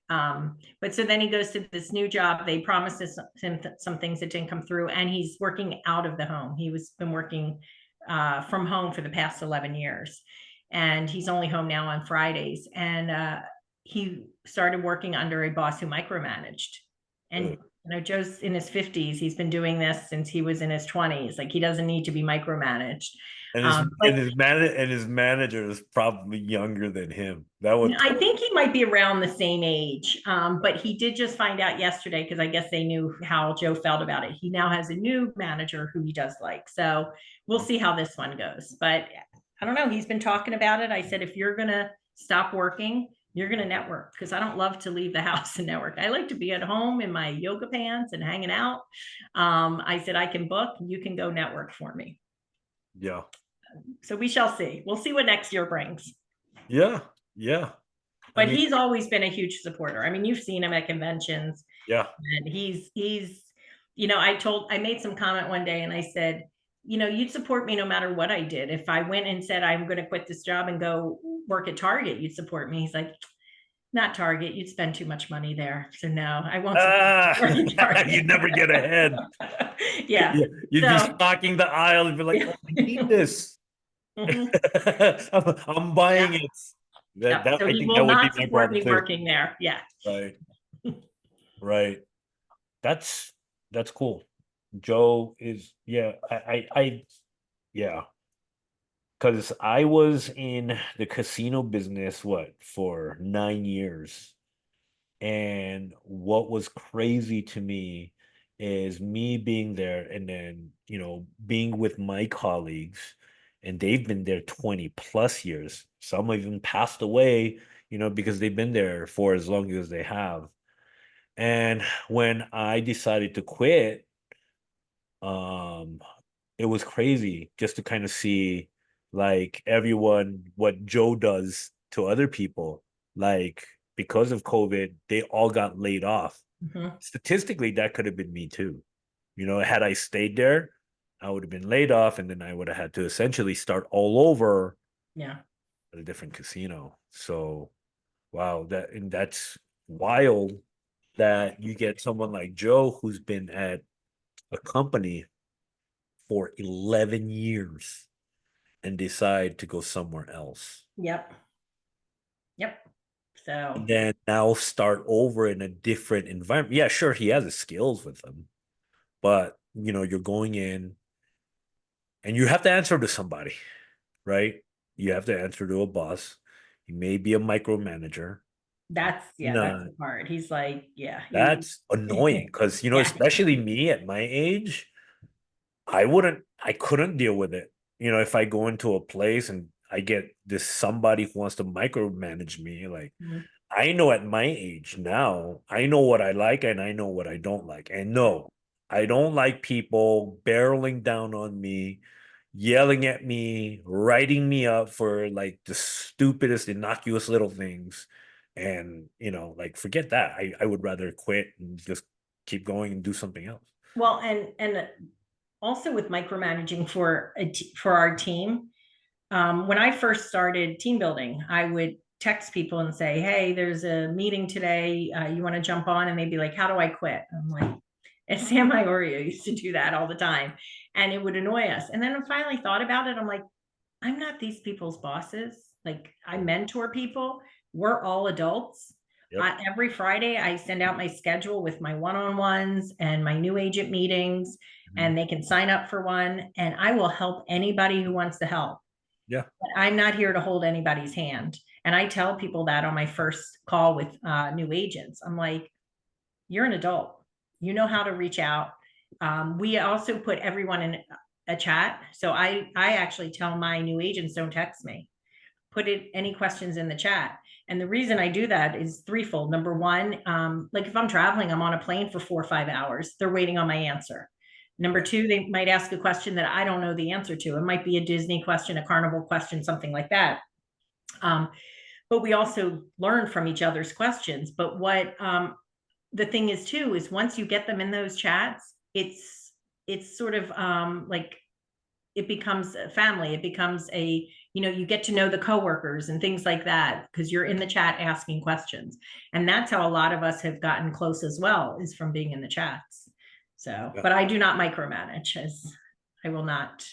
but so then he goes to this new job. They promised him some things that didn't come through, and he's working out of the home. He was been working from home for the past 11 years, and he's only home now on Fridays. And he started working under a boss who micromanaged. And Ugh. Joe's in his 50s. He's been doing this since he was in his 20s. Like he doesn't need to be micromanaged. But And his manager is probably younger than him. That would I think he might be around the same age. But he did just find out yesterday because I guess they knew how Joe felt about it. He now has a new manager who he does like. So we'll see how this one goes. But I don't know. He's been talking about it. I said, if you're going to stop working, you're going to network, because I don't love to leave the house and network. I like to be at home in my yoga pants and hanging out. I said, I can book, you can go network for me. yeah. So we shall see. We'll see what next year brings. Yeah. Yeah. I But mean, he's always been a huge supporter. I mean, you've seen him at conventions, yeah. and I made some comment one day and I said, you'd support me no matter what I did. If I went and said, I'm going to quit this job and go work at Target, you'd support me. He's like, not Target. You'd spend too much money there. So no, I won't support you at You Target. never get ahead. Yeah. You'd be So, stocking the aisle and be like, yeah. "Oh, I need this. Mhm. I'm buying Yeah. it." Yeah. So I he think will that would be not my support problem me too. working there. Yeah. Right. Right. That's that's cool. Joe is, yeah, yeah. Because I was in the casino business, what, for 9 years. And what was crazy to me is me being there and then, being with my colleagues, and they've been there 20 plus years. Some even passed away, because they've been there for as long as they have. And when I decided to quit, um, it was crazy just to kind of see like everyone what Joe does to other people. Like because of COVID, they all got laid off. Mhm. Statistically, that could have been me too. Had I stayed there, I would have been laid off, and then I would have had to essentially start all over Yeah. at a different casino. So wow, that's wild that you get someone like Joe who's been at a company for 11 years and decide to go somewhere else. Yep. Yep. So, And then now start over in a different environment. Yeah, sure, he has the skills with him, but you're going in and you have to answer to somebody, right? You have to answer to a boss. He may be a micromanager. That's No, the part. He's like, yeah, that's annoying because, yeah. especially me at my age, I couldn't deal with it. If I go into a place and I get this somebody who wants to micromanage me, like, Mhm. I know at my age now, I know what I like and I know what I don't like. And no, I don't like people barreling down on me, yelling at me, writing me up for like the stupidest, innocuous little things. And, like, forget that. I would rather quit and just keep going and do something else. Well, and also with micromanaging for for our team, when I first started team building, I would text people and say, "Hey, there's a meeting today. You want to jump on?" And they'd be like, "How do I quit?" I'm like, and Sam Iorio used to do that all the time, and it would annoy us. And then I finally thought about it. I'm like, I'm not these people's bosses. Like, I mentor people. We're all adults. Yep. Every Friday, I send out my schedule with my one-on-ones and my new agent meetings, Mhm. and they can sign up for one. And I will help anybody who wants to help. Yeah. But I'm not here to hold anybody's hand. And I tell people that on my first call with new agents. I'm like, you're an adult. You know how to reach out. We also put everyone in a chat. So I actually tell my new agents, don't text me. Put it any questions in the chat. And the reason I do that is threefold. Number one, like if I'm traveling, I'm on a plane for 4 or 5 hours. They're waiting on my answer. Number Right. two, they might ask a question that I don't know the answer to. It might be a Disney question, a carnival question, something like that. Um, but we also learn from each other's questions. But what the thing is too is once you get them in those chats, it's sort of like it becomes a family. It becomes a, you get to know the coworkers and things like that because you're in the chat asking questions. And that's how a lot of us have gotten close as well, is from being in the chats. So, Yeah. but I do not micromanage, as I will not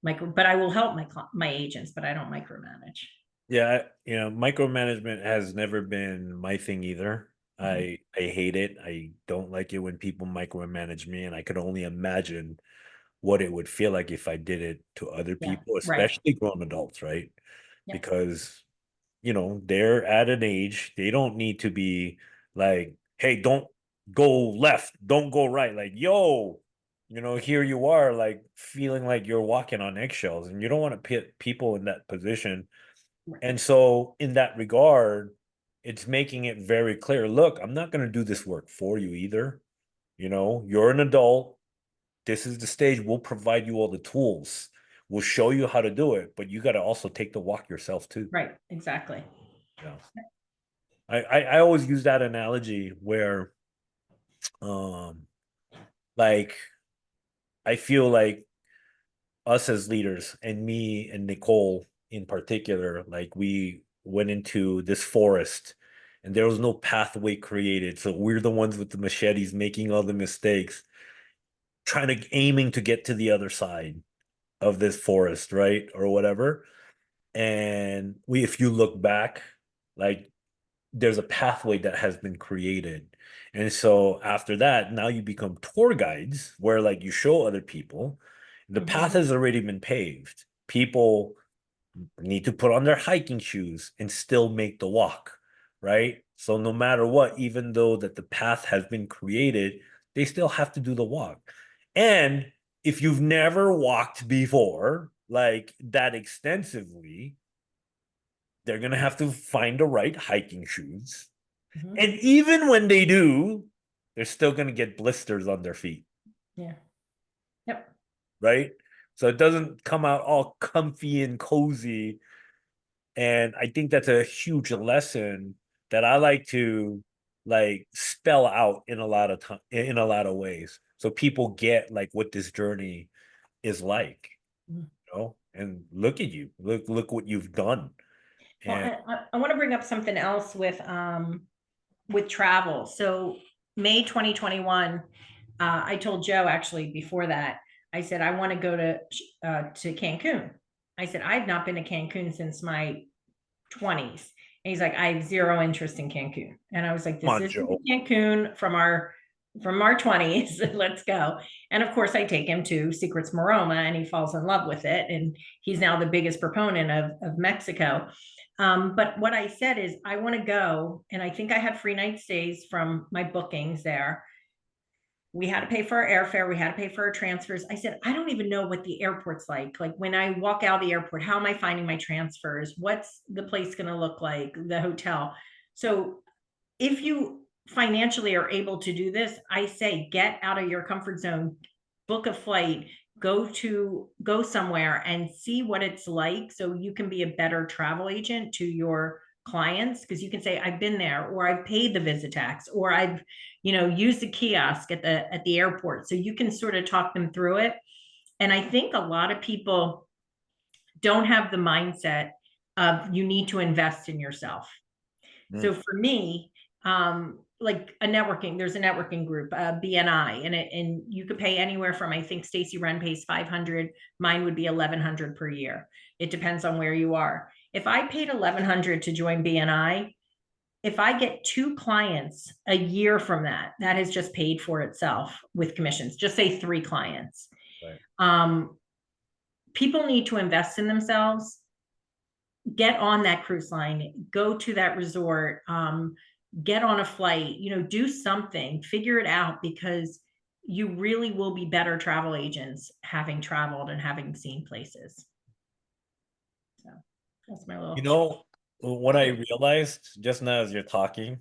but I will help my agents, but I don't micromanage. Yeah, micromanagement has never been my thing either. Mhm. I hate it. I don't like it when people micromanage me, and I could only imagine what it would feel like if I did it to other Yeah, people, right. especially grown adults, right? Yep. Because, they're at an age, they don't need to be like, hey, don't go left, don't go right. Like, yo, here you are, like feeling like you're walking on eggshells, and you don't want to put people in that position. Right. And so, in that regard, it's making it very clear, look, I'm not going to do this work for you either. You're an adult. This is the stage. We'll provide you all the tools. We'll show you how to do it, but you got to also take the walk yourself too. Right. Exactly. Yeah. I always use that analogy where, um, like, I feel like us as leaders and me and Nicole in particular, like we went into this forest and there was no pathway created. So we're the ones with the machetes making all the mistakes, trying to aiming to get to the other side of this forest, right? Or whatever. And if you look back, like there's a pathway that has been created. And so after that, now you become tour guides where like you show other people the path Mhm. has already been paved. People need to put on their hiking shoes and still make the walk, right? So no matter what, even though that the path has been created, they still have to do the walk. And if you've never walked before, like that extensively, they're going to have to find the right hiking shoes. Mhm. And even when they do, they're still going to get blisters on their feet, Yeah. Yep. right? So it doesn't come out all comfy and cozy. And I think that's a huge lesson that I like to like spell out in a lot of time in a lot of ways. So people get like what this journey is like, Mhm. and look at you. Look what you've done. Well, And I want to bring up something else with travel. So May 2021, I told Joe actually before that, I said, I want to go to Cancun. I said, I've not been to Cancun since my 20s. And he's like, I have zero interest in Cancun. And I was like, come this on, isn't Joe. the Cancun from our 20s. Let's go. And of course I take him to Secrets Maroma and he falls in love with it. And he's now the biggest proponent of Mexico. But what I said is, I want to go, and I think I had free night stays from my bookings there. We had to pay for our airfare. We had to pay for our transfers. I said, I don't even know what the airport's like. Like when I walk out of the airport, how am I finding my transfers? What's the place going to look like? The hotel. So if you financially are able to do this, I say get out of your comfort zone, book a flight, go somewhere and see what it's like so you can be a better travel agent to your clients, because you can say I've been there, or I've paid the visit tax, or I've used the kiosk at the airport, so you can sort of talk them through it. And I think a lot of people don't have the mindset of you need to invest in yourself. So for me, like there's a networking group, BNI, and you could pay anywhere from, I think Stacy Wren pays 500, mine would be 1100 per year. It depends on where you are. If I paid 1100 to join BNI, if I get 2 clients a year from that, that has just paid for itself with commissions. Just say 3 clients. Right. People need to invest in themselves. Get on that cruise line, go to that resort, get on a flight, do something, figure it out, because you really will be better travel agents having traveled and having seen places. So that's my little. What I realized just now as you're talking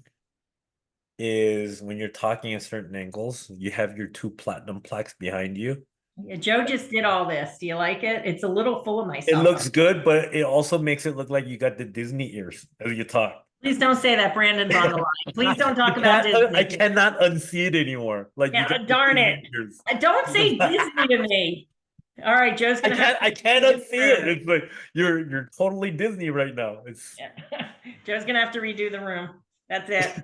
is when you're talking at certain angles, you have your 2 platinum plaques behind you. Yeah, Joe just did all this. Do you like it? It's a little full of It myself. looks good, but it also makes it look like you got the Disney ears as you talk. Please don't say that. Brandon's on the line. Please don't talk about Disney. I cannot unsee it anymore. Like you got darn it. Don't say Disney to me. All right, Joe's gonna I can't unsee it. It's like you're totally Disney right now. It's Joe's gonna have to redo the room. That's it.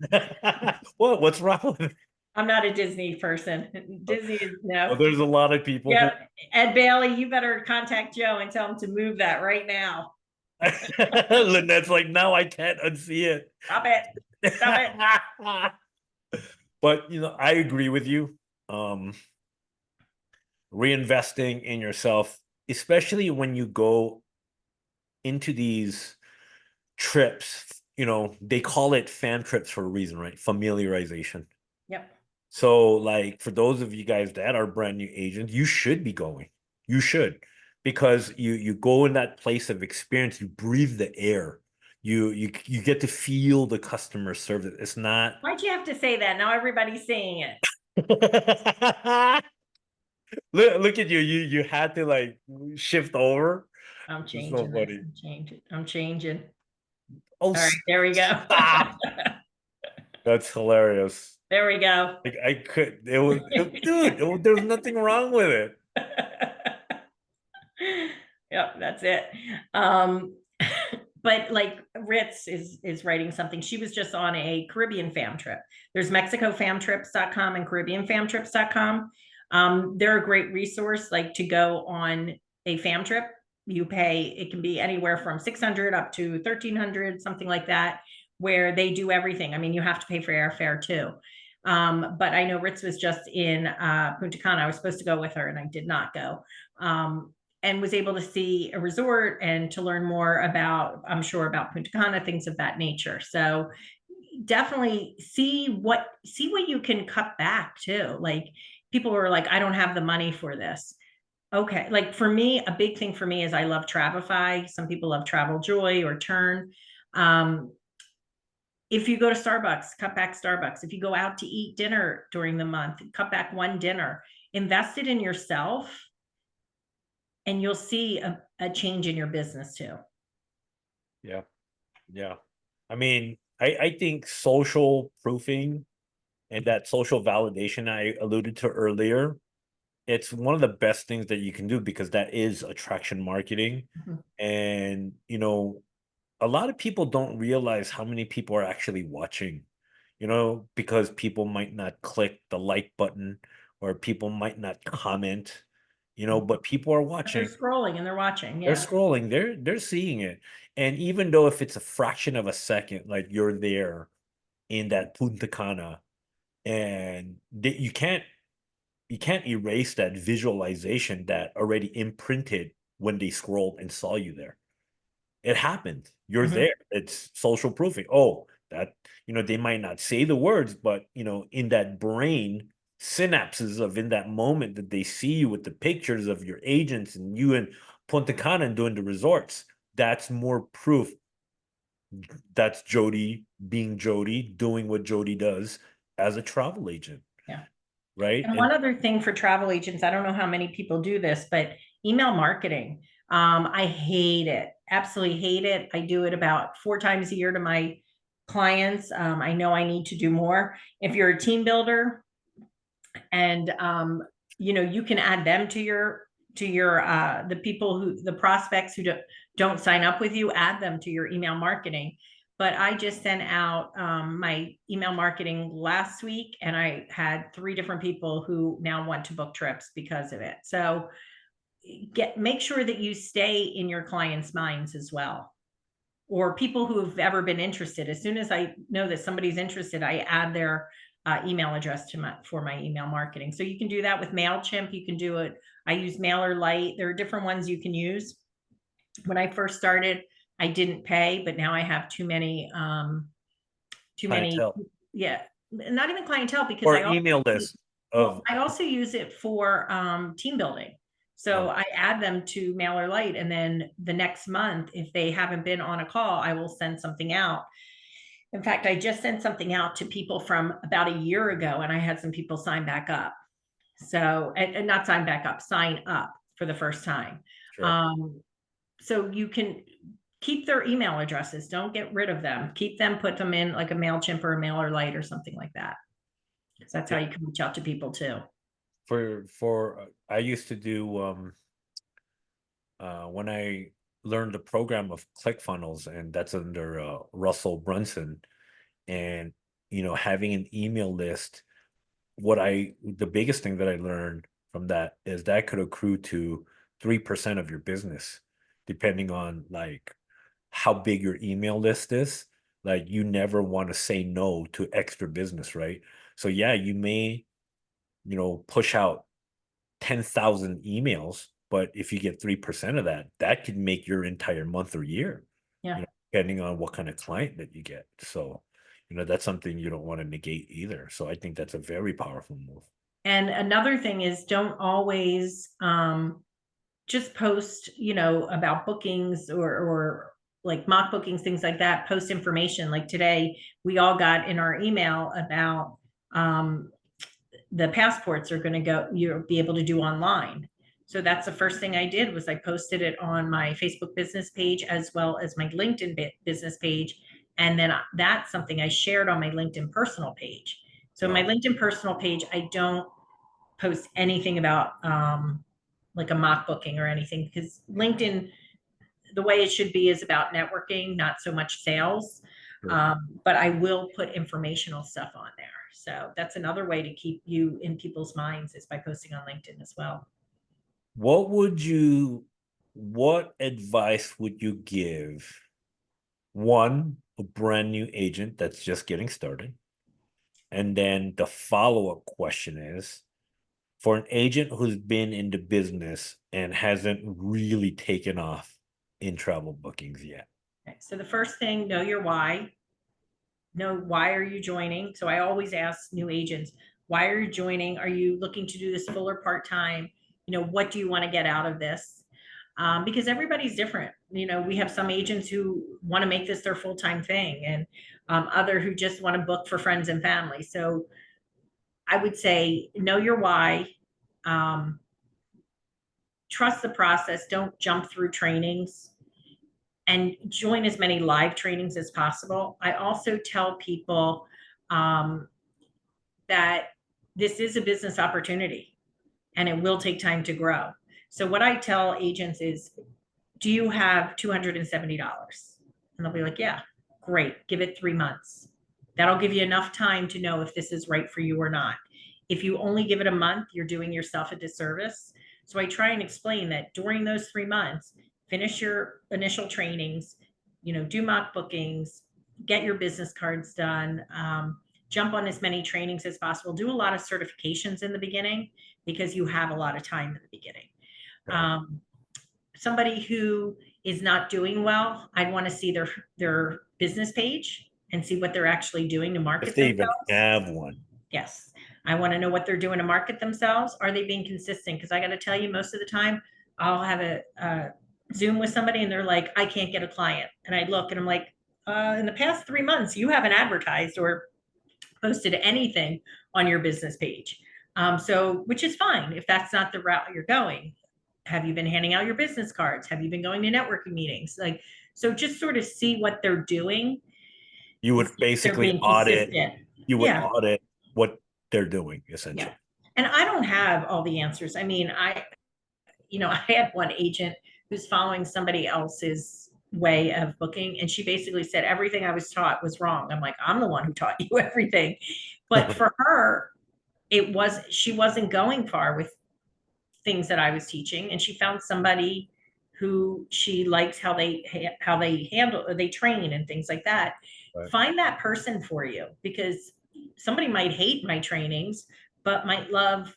What's wrong with it? I'm not a Disney person. Disney is no. Well, there's a lot of people. Yeah, Ed Bailey, you better contact Joe and tell him to move that right now. Lynette's like, no, I can't unsee it. Stop it. Stop it. But I agree with you. Reinvesting in yourself, especially when you go into these trips, they call it fam trips for a reason, right? Familiarization. Yep. So like for those of you guys that are brand new agents, you should be going. You should, because you go in that place of experience, you breathe the air. You get to feel the customer service. It's not. Why'd you have to say that? Now everybody's saying it. Look at you. You had to like shift over. I'm changing. So I'm changing. I'm changing. Oh, all right, there we go. That's hilarious. There we go. Like I could. Dude. There was nothing wrong with it. Yep, that's it. But like Ritz is writing something. She was just on a Caribbean fam trip. There's MexicoFamTrips.com and CaribbeanFamTrips.com. They're a great resource, like to go on a fam trip. You pay, it can be anywhere from 600 up to 1,300, something like that, where they do everything. I mean, you have to pay for airfare too. But I know Ritz was just in Punta Cana. I was supposed to go with her and I did not go. And was able to see a resort and to learn more about, I'm sure, about Punta Cana, things of that nature. So definitely see what you can cut back too. Like people were like, I don't have the money for this. Okay. Like for me, a big thing for me is I love Travefy. Some people love Travel Joy or Turn. If you go to Starbucks, cut back Starbucks. If you go out to eat dinner during the month, cut back one dinner. Invest it in yourself, and you'll see a change in your business too. Yeah. Yeah. I mean, I think social proofing and that social validation I alluded to earlier, it's one of the best things that you can do, because that is attraction marketing. Mm-hmm. And, a lot of people don't realize how many people are actually watching, because people might not click the like button, or people might not comment, but people are watching. They're scrolling and they're watching. Yeah. They're scrolling. They're seeing it. And even though if it's a fraction of a second, like you're there in that Punta Cana, and you can't erase that visualization that already imprinted when they scrolled and saw you there. It happened. You're Mhm. there. It's social proofing. Oh, that, they might not say the words, but, in that brain synapses of in that moment that they see you with the pictures of your agents and you in Punta Cana and doing the resorts, that's more proof that's Jodi being Jodi, doing what Jodi does as a travel agent, Yeah. right? And And one other thing for travel agents, I don't know how many people do this, but email marketing. I hate it. Absolutely hate it. I do it about 4 times a year to my clients. I know I need to do more. If you're a team builder and you can add them to your the people who the prospects who don't sign up with you, add them to your email marketing. But I just sent out my email marketing last week, and I had 3 different people who now want to book trips because of it. So make sure that you stay in your clients' minds as well, or people who have ever been interested. As soon as I know that somebody's interested, I add their email address to my email marketing. So you can do that with MailChimp. You can do it. I use MailerLite. There are different ones you can use. When I first started, I didn't pay, but now I have too many, clientele yeah, not even clientele, because or email list of I also use it for team building. So oh, I add them to MailerLite, and then the next month, if they haven't been on a call, I will send something out. In fact, I just sent something out to people from about a year ago, and I had some people sign back up. So, and not sign back up, sign up for the first time. sure. Um, so you can keep their email addresses. Don't get rid of them. Keep them, put them in like a MailChimp or a MailerLite or something like that. So that's how Yeah. you can reach out to people too. For I used to do when I learned the program of ClickFunnels, and that's under Russell Brunson, and having an email list. The biggest thing that I learned from that is that could accrue to 3% of your business, depending on like how big your email list is. Like you never want to say no to extra business, right? So yeah, you may, push out 10,000 emails, but if you get 3% of that, that could make your entire month or year, Yeah. depending on what kind of client that you get. So, that's something you don't want to negate either. So I think that's a very powerful move. And another thing is, don't always just post, about bookings or like mock bookings, things like that. Post information. Like today, we all got in our email about the passports are going to go, you'll be able to do online. So that's the first thing I did, was I posted it on my Facebook business page as well as my LinkedIn business page. And then that's something I shared on my LinkedIn personal page. So my Wow. LinkedIn personal page, I don't post anything about like a mock booking or anything, because LinkedIn, the way it should be, is about networking, not so much sales. Sure. But I will put informational stuff on there. So that's another way to keep you in people's minds, is by posting on LinkedIn as well. What advice would you give one, a brand new agent that's just getting started? And then the follow-up question is, for an agent who's been in the business and hasn't really taken off in travel bookings yet. Okay. So the first thing, know your why. Know, why are you joining? So I always ask new agents, why are you joining? Are you looking to do this full or part-time? What do you want to get out of this? Because everybody's different. We have some agents who want to make this their full-time thing, and other who just want to book for friends and family. So I would say, know your why. Um, Trust the process. Don't jump through trainings, and join as many live trainings as possible. I also tell people um, that this is a business opportunity, and it will take time to grow. So what I tell agents is, do you have $270? And they'll be like, yeah, great. Give it 3 months. That'll give you enough time to know if this is right for you or not. If you only give it a month, you're doing yourself a disservice. So I try and explain that during those 3 months, finish your initial trainings, do mock bookings, get your business cards done, jump on as many trainings as possible, do a lot of certifications in the beginning, because you have a lot of time in the beginning. Okay. Um, somebody who is not doing well, I'd want to see their business page and see what they're actually doing to If market they even themselves. have one. Yes. I want to know what they're doing to market themselves. Are they being consistent? Because I got to tell you, most of the time, I'll have a Zoom with somebody and they're like, I can't get a client. And I look and I'm like, in the past 3 months, you haven't advertised or posted anything on your business page. So, which is fine if that's not the route you're going. Have you been handing out your business cards? Have you been going to networking meetings? Like, so just sort of see what they're doing You and would see if they're basically being audit, consistent. you would Yeah. audit what they're doing, Yeah. essentially. And I don't have all the answers. I mean, I had one agent who's following somebody else's way of booking, and she basically said everything I was taught was wrong. I'm like, I'm the one who taught you everything. But for her, she wasn't going far with things that I was teaching, and she found somebody who she likes how they handle they train and things like that. Right. Find that person for you, because somebody might hate my trainings but might love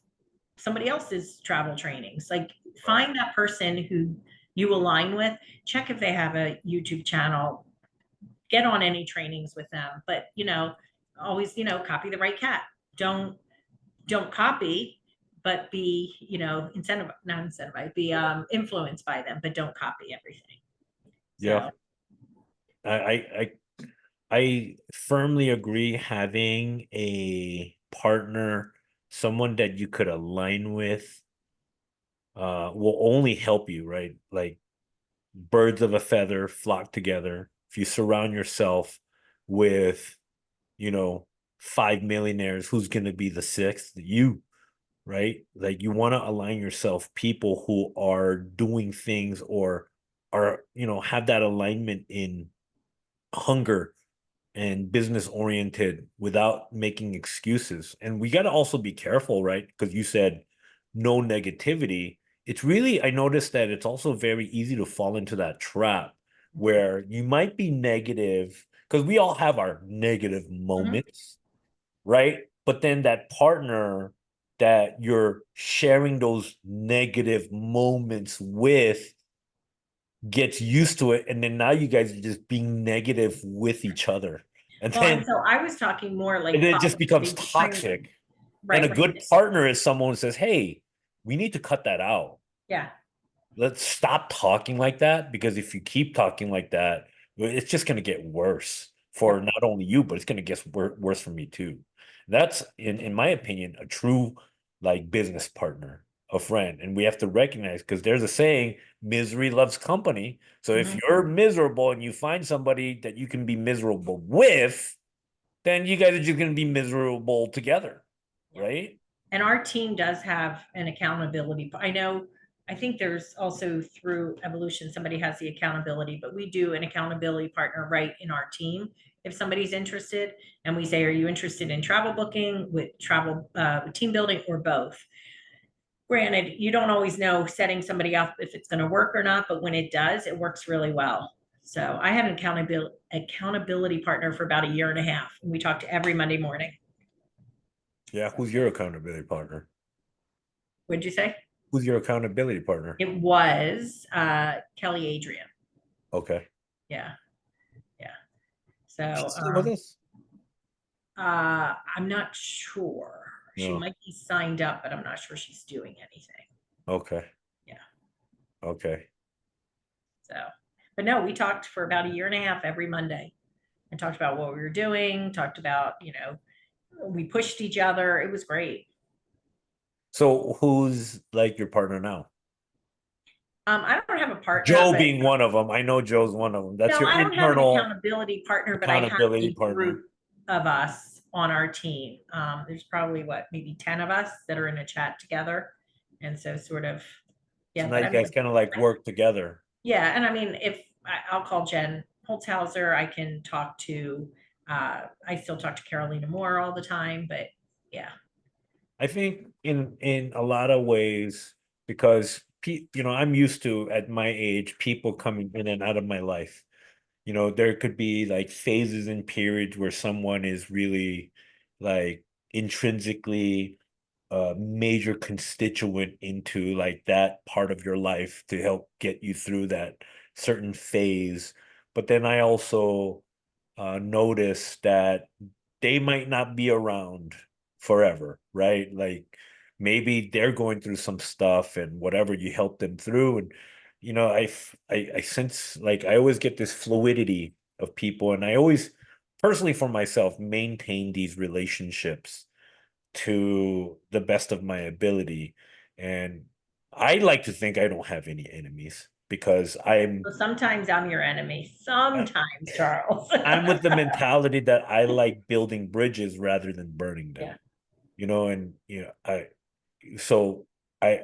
somebody else's travel trainings. Like, Right. find that person who you align with. Check if they have a YouTube channel. Get on any trainings with them. But always, copy the right cat. Don't copy, but be, not incentivized, be influenced by them, but don't copy everything. Yeah. So I, I I firmly agree having a partner, someone that you could align with, will only help you, right? Like birds of a feather flock together. If you surround yourself with, you know, 5 millionaires, who's going to be the sixth? You, right? Like you want to align yourself people who are doing things or are, have that alignment in hunger and business oriented without making excuses. And we got to also be careful, right? Because you said no negativity. It's really, I noticed that it's also very easy to fall into that trap where you might be negative because we all have our negative mhm. moments, right? But then that partner that you're sharing those negative moments with gets used to it, and then now you guys are just being negative with each other, and Well, and then so I was talking more like it just becomes positivity, trying to, toxic. And a right, good right. partner is someone who says, hey, we need to cut that out. Yeah. Let's stop talking like that, because if you keep talking like that, it's just going to get worse for Yep. not only you, but it's going to get worse for me too. That's in my opinion a true like business partner, a friend. And we have to recognize, because there's a saying, misery loves company. So if Mhm. you're miserable and you find somebody that you can be miserable with, then you guys are just going to be miserable together, Yeah. right? And our team does have an accountability. I think there's also, through evolution, somebody has the accountability, but we do an accountability partner right in our team. If somebody's interested and we say, are you interested in travel booking, with travel, team building, or both? Granted, you don't always know setting somebody up if it's going to work or not, but when it does, it works really well. So I had an accountability partner for about a year and a half, and we talked every Monday morning. Yeah. So, Who's your accountability partner? what'd you say? Who's your accountability partner? It was Kelly Adrian. Okay. Yeah, yeah. So She's still with us? I'm not sure. She No. might be signed up, but I'm not sure she's doing anything. Okay. Yeah. Okay. So, but no, we talked for about a year and a half every Monday and talked about what we were doing, talked about, we pushed each other. It was great. So who's like your partner now? I don't have a partner, Joe but being one of them. I know Joe's one of them. That's no, your I don't have an internal accountability partner, but I have accountability a partner. group of us on our team. There's probably maybe 10 of us that are in a chat together. And so sort of, So yeah, now but you I mean, guys kind of like work together. yeah. And I mean, if I'll call Jen Holzhauser, I can talk to, I still talk to Carolina Moore all the time, but yeah. I think in a lot of ways, because I'm used to, at my age, people coming in and out of my life. There could be like phases and periods where someone is really like intrinsically a major constituent into like that part of your life to help get you through that certain phase. But then I also notice that they might not be around forever, right? Like maybe they're going through some stuff and whatever you help them through. And, I sense like I always get this fluidity of people, and I always personally for myself maintain these relationships to the best of my ability. And I like to think I don't have any enemies because So sometimes I'm your enemy. Sometimes, Charles. I'm with the mentality that I like building bridges rather than burning them. Yeah, And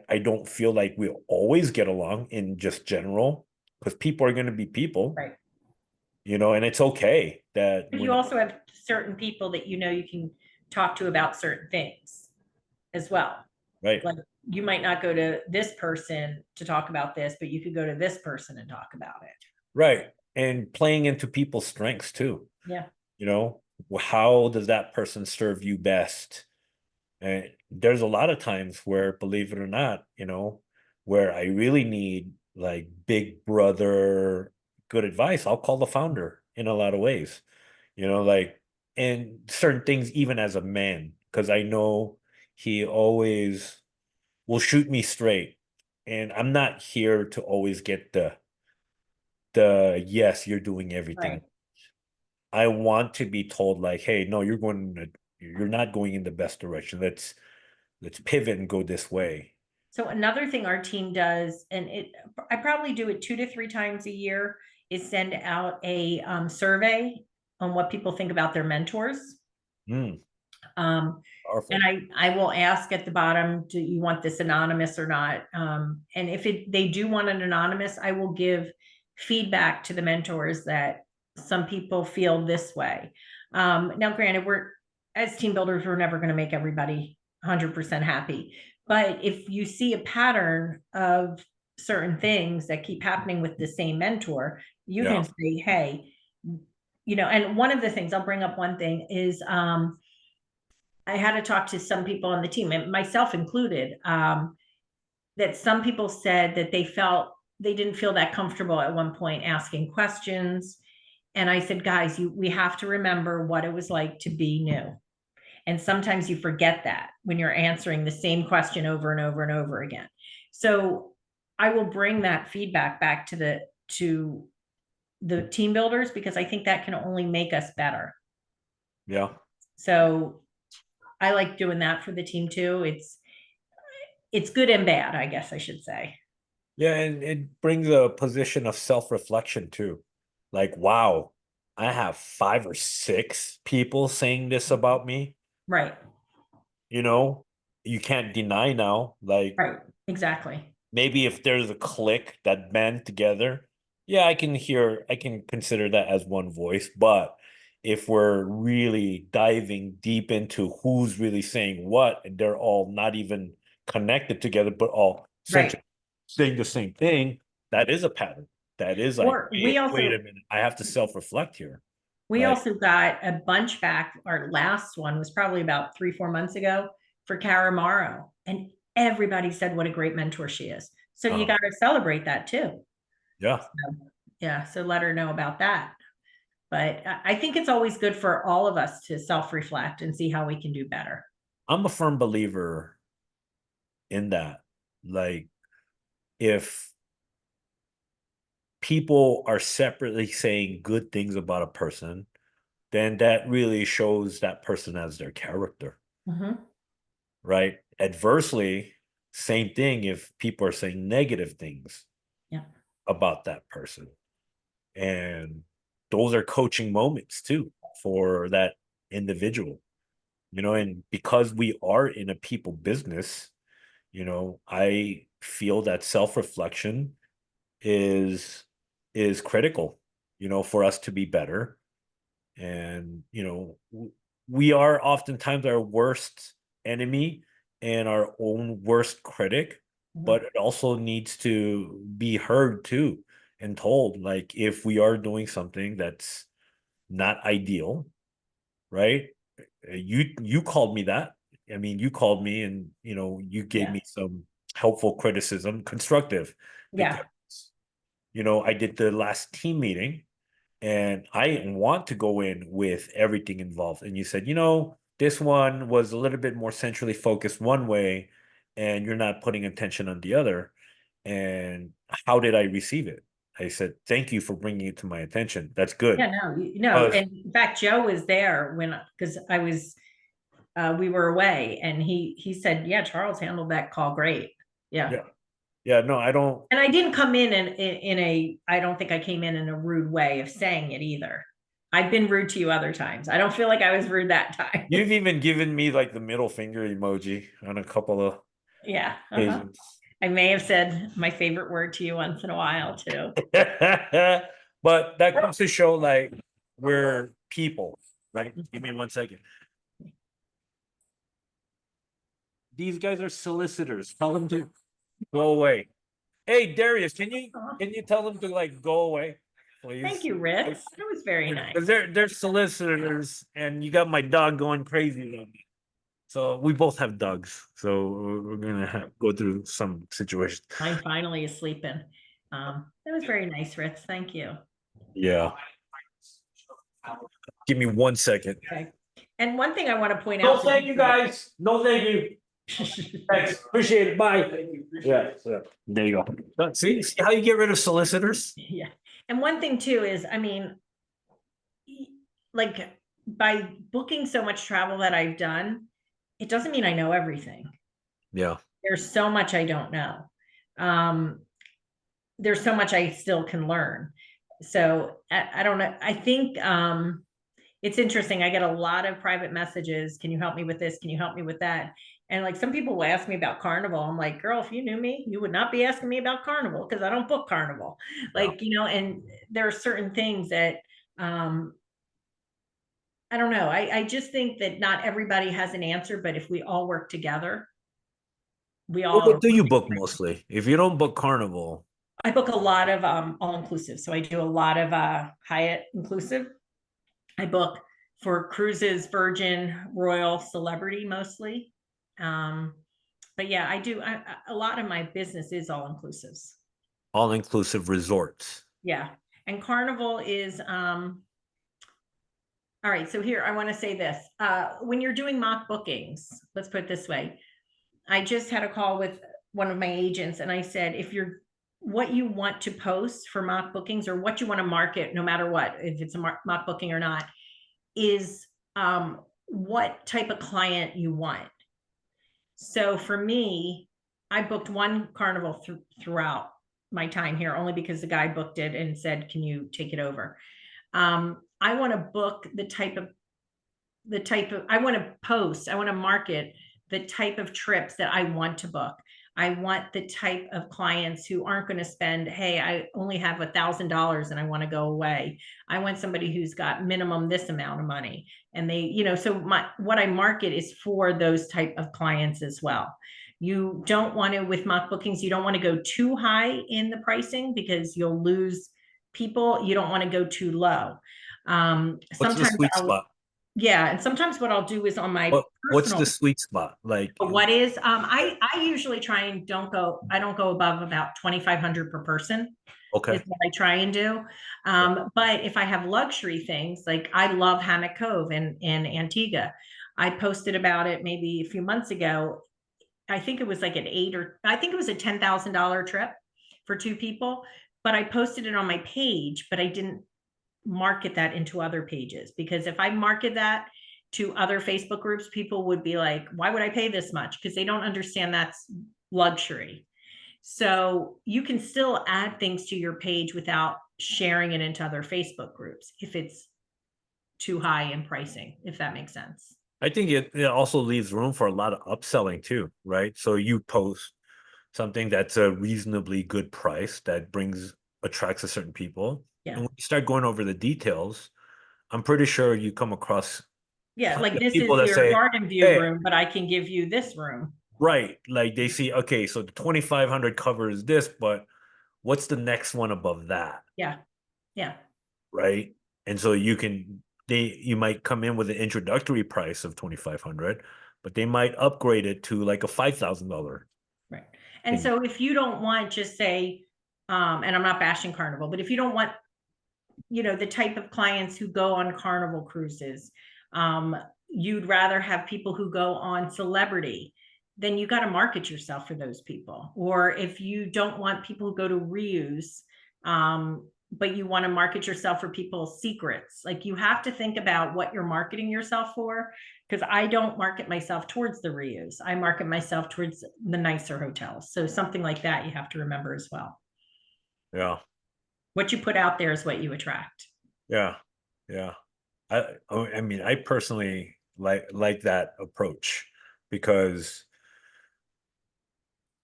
I don't feel like we always get along in just general, because people are going to be people, right. and it's okay that But you when also have certain people that you can talk to about certain things as well. right, Like you might not go to this person to talk about this, but you could go to this person and talk about it. right, and playing into people's strengths too. Yeah, you know how does that person serve you best? And there's a lot of times where, believe it or not, where I really need like big brother good advice, I'll call the founder in a lot of ways, like, and certain things, even as a man, because I know he always will shoot me straight. And I'm not here to always get the yes, you're doing everything. right. I want to be told like, hey, no, you're not going in the best direction. Let's pivot and go this way. So another thing our team does, and I probably do it 2 to 3 times a year, is send out a survey on what people think about their mentors. Mm, Um, and powerful. I will ask at the bottom, do you want this anonymous or not? And if they do want an anonymous, I will give feedback to the mentors that some people feel this way. Now, granted, as team builders, we're never going to make everybody 100% happy. But if you see a pattern of certain things that keep happening with the same mentor, you Yeah. can say, hey, and one of the things I'll bring up one thing is I had to talk to some people on the team, and myself included, that some people said that they didn't feel that comfortable at one point asking questions. And I said, guys, we have to remember what it was like to be new. And sometimes you forget that when you're answering the same question over and over and over again. So I will bring that feedback back to the team builders, because I think that can only make us better. Yeah. So I like doing that for the team too. It's good and bad, I guess I should say. Yeah. And it brings a position of self-reflection too. Like, wow, I have 5 or 6 people saying this about me. Right, You know, you can't deny now. Like, right, exactly. maybe if there's a clique that band together, yeah, I can consider that as one voice. But if we're really diving deep into who's really saying what, and they're all not even connected together, but all Right. essentially saying the same thing, that is a pattern. That is like, Or wait a minute, I have to self-reflect here. we Like, also got a bunch back. Our last one was probably about 3, 4 months ago for Cara Morrow. And everybody said what a great mentor she is. So you uh, got to celebrate that too. yeah, So, yeah. So let her know about that. But I think it's always good for all of us to self-reflect and see how we can do better. I'm a firm believer in that. Like, if people are separately saying good things about a person, then that really shows that person as their character, Mhm. right? Adversely, same thing if people are saying negative things Yeah. about that person. And those are coaching moments too for that individual, and because we are in a people business, I feel that self-reflection is is critical, for us to be better. And we are oftentimes our worst enemy and our own worst critic, Mhm. but it also needs to be heard too, and told like if we are doing something that's not ideal, right? You called me that, I mean, you called me and, you gave Yeah. me some helpful criticism, constructive, because, Yeah. I did the last team meeting and I didn't want to go in with everything involved. And you said, this one was a little bit more centrally focused one way and you're not putting attention on the other. And how did I receive it? I said, thank you for bringing it to my attention. That's good. Yeah, no, no. Uh, And in fact, Joe was there because we were away, and he said, yeah, Charles handled that call great. Yeah. yeah. Yeah. No, I don't. And I didn't come I don't think I came in a rude way of saying it either. I've been rude to you other times. I don't feel like I was rude that time. You've even given me like the middle finger emoji on a couple of Yeah. Uh-huh. occasions. I may have said my favorite word to you once in a while too. But that comes to show like we're people, right? Give me 1 second. These guys are solicitors. Tell them to go away. Hey, Darius, can you Aw. can you tell them to like go away, Thank please? you, Ritz. That was very nice. Because they're solicitors, and you got my dog going crazy on me. So we both have dogs, so we're gonna go through some situations. Mine finally is sleeping. That was very nice, Ritz. Thank you. Yeah. Give me 1 second. Okay. And one thing I want to point No, out. thank you guys. No, thank you. Thanks. Appreciate it. Bye. Yeah. There you go. See how you get rid of solicitors? Yeah. And one thing too is, I mean, like by booking so much travel that I've done, it doesn't mean I know everything. Yeah. There's so much I don't know. Um, there's so much I still can learn. So I don't know. I think it's interesting. I get a lot of private messages. Can you help me with this? Can you help me with that? And like some people will ask me about Carnival. I'm like, girl, if you knew me, you would not be asking me about Carnival because I don't book Carnival. Yeah. Like, and there are certain things that um I don't know. I just think that not everybody has an answer, but if we all work together, we Well, all what do you book mostly? If you don't book Carnival, I book a lot of all inclusive. So I do a lot of Hyatt inclusive. I book for cruises, Virgin, Royal, Celebrity mostly. But yeah, a lot of my business is all inclusives. all inclusive resorts. Yeah. And Carnival is all right. So here I want to say this. When you're doing mock bookings, let's put it this way. I just had a call with one of my agents and I said, if you're what you want to post for mock bookings or what you want to market, no matter what, if it's a mock booking or not, is what type of client you want. So for me, I booked one Carnival throughout my time here only because the guy booked it and said, can you take it over? I want to book I want to post, I want to market the type of trips that I want to book. I want the type of clients who aren't going to spend, hey, I only have $1,000 and I want to go away. I want somebody who's got minimum this amount of money. And so what I market is for those type of clients as well. You don't want to, with mock bookings, you don't want to go too high in the pricing because you'll lose people. You don't want to go too low. What's the Sometimes sweet spot? yeah, and sometimes what I'll do is on my What's the personal, sweet spot? Like, what is I usually try and I don't go above about 2,500 per person is okay. what I try and do. But if I have luxury things, like I love Hammock Cove in Antigua. I posted about it maybe a few months ago. I think it was like I think it was a $10,000 trip for two people, but I posted it on my page, but I didn't market that into other pages because if I market that to other Facebook groups, people would be like, why would I pay this much? Because they don't understand that's luxury. So you can still add things to your page without sharing it into other Facebook groups if it's too high in pricing, if that makes sense. I think it also leaves room for a lot of upselling too, right? So you post something that's a reasonably good price that attracts a certain people. Yeah. And when you start going over the details, I'm pretty sure you come across Yeah. plenty Like of this people is that your say, garden view hey, room, but I can give you this room. right. Like they see, okay, so the 2,500 covers this, but what's the next one above that? Yeah. Yeah. Right. And so you might come in with an introductory price of 2,500, but they might upgrade it to like a $5,000 Right. And thing. so if you don't want, just say, and I'm not bashing Carnival, but if you don't want, the type of clients who go on Carnival cruises, um, you'd rather have people who go on Celebrity, then you got to market yourself for those people. Or if you don't want people who go to reuse, but you want to market yourself for people's secrets, like you have to think about what you're marketing yourself for. Because I don't market myself towards the reuse, I market myself towards the nicer hotels. So something like that you have to remember as well. Yeah. What you put out there is what you attract. Yeah. Yeah. I mean, I personally like that approach because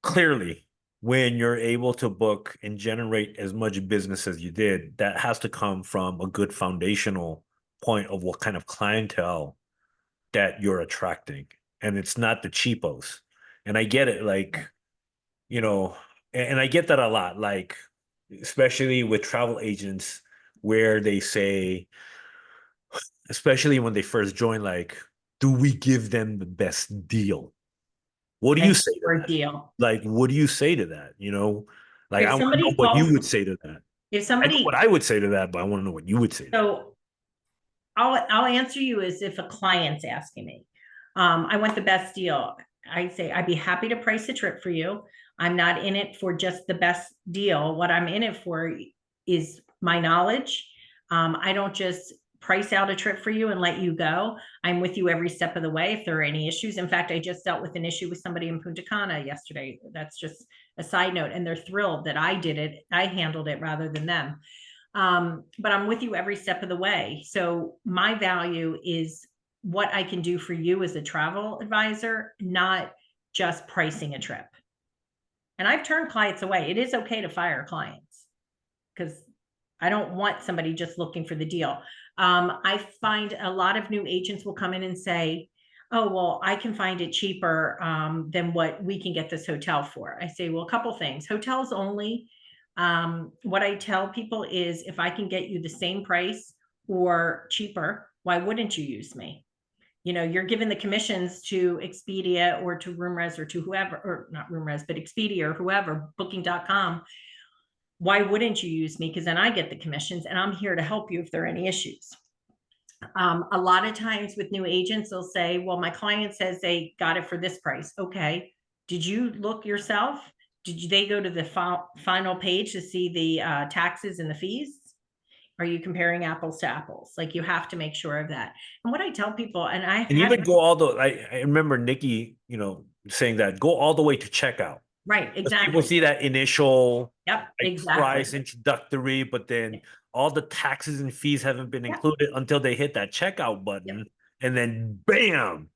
clearly when you're able to book and generate as much business as you did, that has to come from a good foundational point of what kind of clientele that you're attracting. And it's not the cheapos. And I get it, like, and I get that a lot, like, especially with travel agents where they say, especially when they first join, like, do we give them the best deal? What do you Right, say to for a that? deal. Like, what do you say to that? Like, If I want to know somebody what you calls, would say to that. if I know what somebody, I would say to that, but I want to know what you would say to that. so I'll answer you as if a client's asking me. I want the best deal. I say I'd be happy to price a trip for you. I'm not in it for just the best deal. What I'm in it for is my knowledge. I don't just price out a trip for you and let you go. I'm with you every step of the way if there are any issues. In fact, I just dealt with an issue with somebody in Punta Cana yesterday. That's just a side note. And they're thrilled that I did it. I handled it rather than them. But I'm with you every step of the way. So my value is what I can do for you as a travel advisor, not just pricing a trip. And I've turned clients away. It is okay to fire clients because I don't want somebody just looking for the deal. I find a lot of new agents will come in and say, oh, well, I can find it cheaper than what we can get this hotel for. I say, well, a couple things. Hotels only. What I tell people is if I can get you the same price or cheaper, why wouldn't you use me? You're giving the commissions to Expedia or to RoomRes or to whoever, or not RoomRes, but Expedia or whoever, booking.com. Why wouldn't you use me? Because then I get the commissions and I'm here to help you if there are any issues. A lot of times with new agents, they'll say, well, my client says they got it for this price. Okay. Did you look yourself? They go to the final page to see the taxes and the fees? Are you comparing apples to apples? Like you have to make sure of that. And what I tell people, and I've And had, even go all the, I remember Nikki, saying that go all the way to checkout. right, Because people exactly. see that initial Yep, like exactly. price introductory, but then all the taxes and fees haven't been Yep, included until they hit that checkout yep. button, and then bam,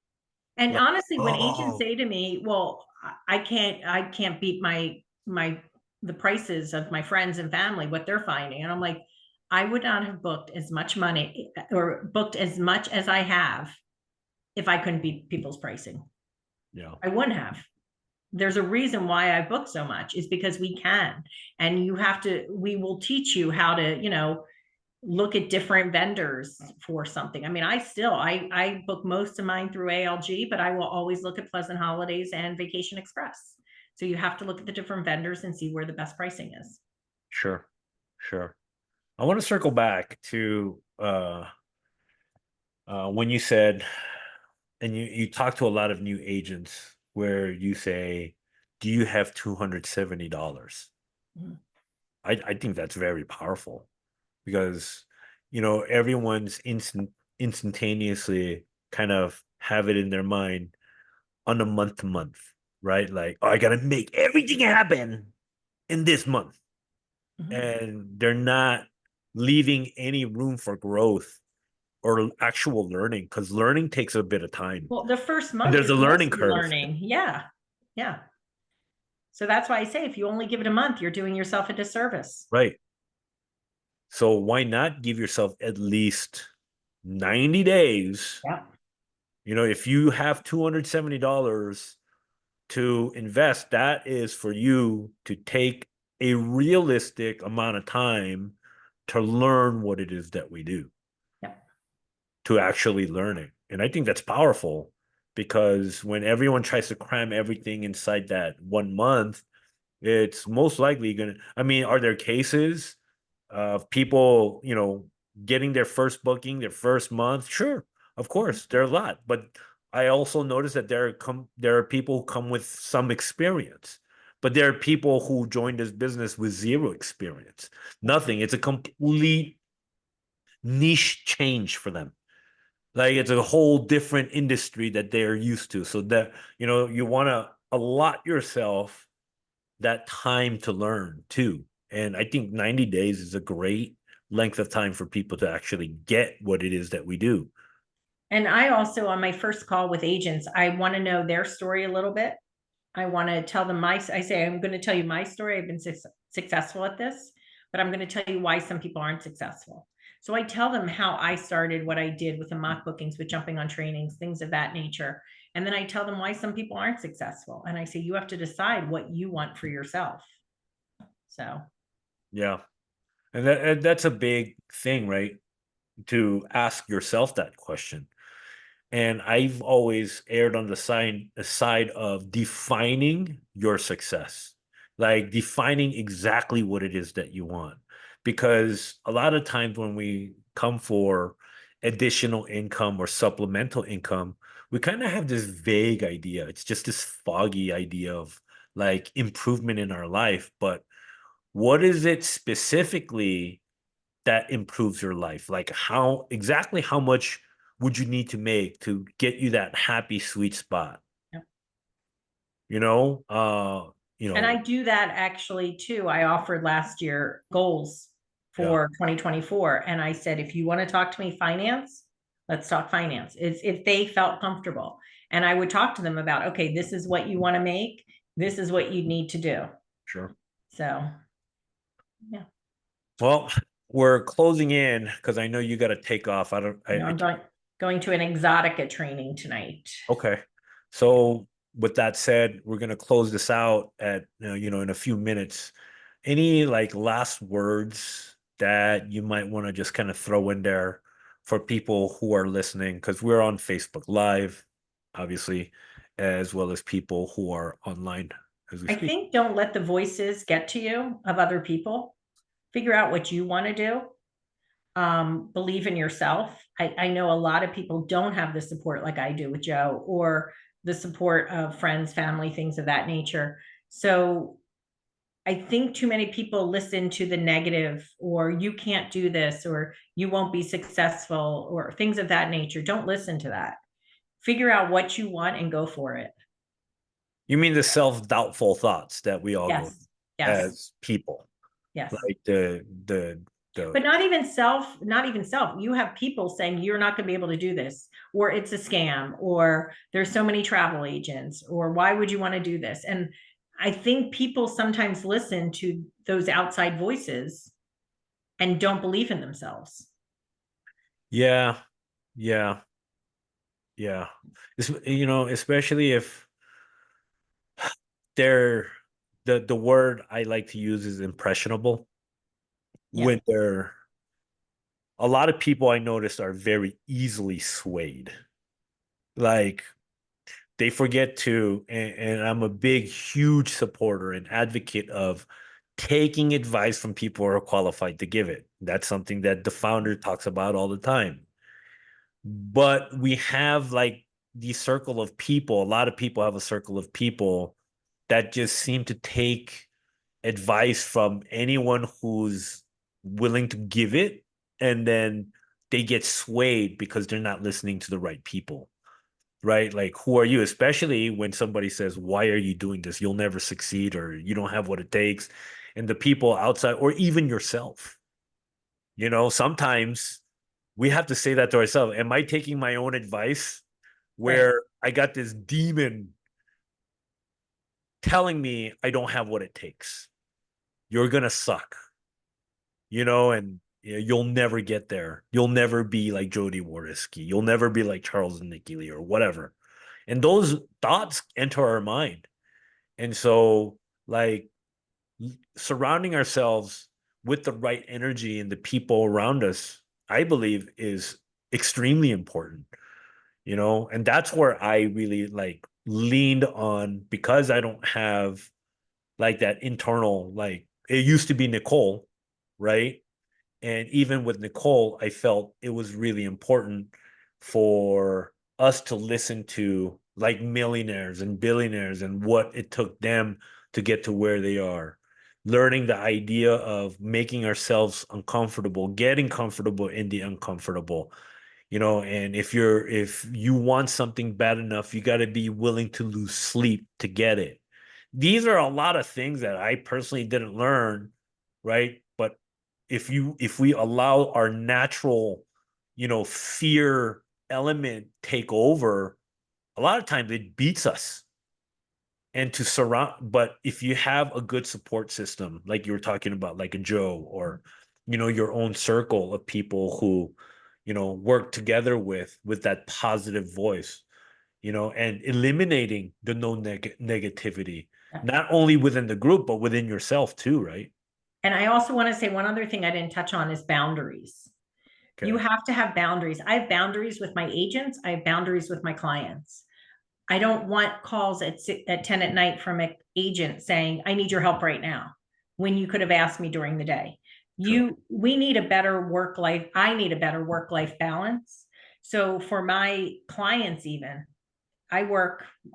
And like, honestly, when agents oh, say to me, well, I can't beat the prices of my friends and family, what they're finding. And I'm like, I would not have booked as much money or booked as much as I have if I couldn't beat people's pricing. yeah, I wouldn't have. There's a reason why I book so much is because we can. And we will teach you how to, look at different vendors for something. I mean, I book most of mine through ALG, but I will always look at Pleasant Holidays and Vacation Express. So you have to look at the different vendors and see where the best pricing is. sure, sure. I want to circle back to when you said, and you talk to a lot of new agents where you say, "Do you have $270?" Mhm. I think that's very powerful because everyone's instantaneously kind of have it in their mind on a month to month, right? Like, oh, I gotta make everything happen in this month, Mhm. and they're not leaving any room for growth or actual learning because learning takes a bit of time. Well, the first And month there's is a supposed learning to be curve. learning. Yeah. Yeah. So that's why I say if you only give it a month, you're doing yourself a disservice. Right. So why not give yourself at least 90 days? Yeah. If you have $270 to invest, that is for you to take a realistic amount of time to learn what it is that we do, Yeah. to actually learn it. And I think that's powerful because when everyone tries to cram everything inside that 1 month, it's most likely gonna. I mean, are there cases of people, getting their first booking, their first month? Sure, of course, there are a lot. But I also noticed that there are people who come with some experience, but there are people who join this business with zero experience, nothing. It's a complete niche change for them. Like it's a whole different industry that they're used to. So that you want to allot yourself that time to learn too. And I think 90 days is a great length of time for people to actually get what it is that we do. And I also, on my first call with agents, I want to know their story a little bit. I want to tell them I say, I'm going to tell you my story. I've been successful at this, but I'm going to tell you why some people aren't successful. So I tell them how I started, what I did with the mock bookings, with jumping on trainings, things of that nature. And then I tell them why some people aren't successful. And I say, you have to decide what you want for yourself. So, Yeah. And that's a big thing, right? To ask yourself that question. And I've always erred on the side of defining your success, like defining exactly what it is that you want. Because a lot of times when we come for additional income or supplemental income, we kind of have this vague idea. It's just this foggy idea of like improvement in our life. But what is it specifically that improves your life? Like how much would you need to make to get you that happy sweet spot? yeah. You know, uh, And I do that actually too. I offered last year goals yeah, for 2024. And I said, if you want to talk to me finance, let's talk finance. It's if they felt comfortable. And I would talk to them about, okay, this is what you want to make. This is what you need to do. sure. So yeah, Well, we're closing in because I know you got to take off. I don't. I'm going to an exotica training tonight. Okay. So with that said, we're gonna close this out at in a few minutes. Any like last words that you might want to just kind of throw in there for people who are listening? Because we're on Facebook Live, obviously, as well as people who are online as we I speak. think don't let the voices get to you of other people. Figure out what you want to do. Believe in yourself. I know a lot of people don't have the support like I do with Joe, or the support of friends, family, things of that nature. So I think too many people listen to the negative, or you can't do this, or you won't be successful, or things of that nature. Don't listen to that. Figure out what you want and go for it. You mean the self-doubtful thoughts that we all go through Yes. Yes. as people, Yes. like the But not even self. You have people saying you're not going to be able to do this, or it's a scam, or there's so many travel agents, or why would you want to do this? And I think people sometimes listen to those outside voices and don't believe in themselves. yeah, yeah, yeah. Especially if they're the word I like to use is impressionable. Yeah. When they're A lot of people I noticed are very easily swayed. Like they forget to, and I'm a big, huge supporter and advocate of taking advice from people who are qualified to give it. That's something that the founder talks about all the time. But we have like the circle of people, a lot of people have a circle of people that just seem to take advice from anyone who's willing to give it, and then they get swayed because they're not listening to the right people, right? Like, who are you? Especially when somebody says, why are you doing this? You'll never succeed, or you don't have what it takes. And the people outside, or even yourself, sometimes we have to say that to ourselves. Am I taking my own advice Right. where I got this demon telling me I don't have what it takes? You're going to suck, and you'll never get there. You'll never be like Jodi Whoriskey. You'll never be like Charles and Nikki Lee or whatever. And those thoughts enter our mind. And so, like, surrounding ourselves with the right energy and the people around us, I believe, is extremely important. And that's where I really like leaned on, because I don't have like that internal, like it used to be Nicole, right? And even with Nicole, I felt it was really important for us to listen to like millionaires and billionaires and what it took them to get to where they are. Learning the idea of making ourselves uncomfortable, getting comfortable in the uncomfortable, and if you want something bad enough, you got to be willing to lose sleep to get it. These are a lot of things that I personally didn't learn, right? But if we allow our natural, fear element take over, a lot of times it beats us. And to surround, but if you have a good support system, like you were talking about, like a Joe, or your own circle of people who work together with that positive voice, and eliminating the no negativity, not only within the group but within yourself too, right? And I also want to say one other thing I didn't touch on is boundaries. You Okay. have to have boundaries. I have boundaries with my agents. I have boundaries with my clients. I don't want calls at 10 at night from an agent saying, I need your help right now, when you could have asked me during the day. True. We need a better work life. I need a better work life balance. So for my clients, even, I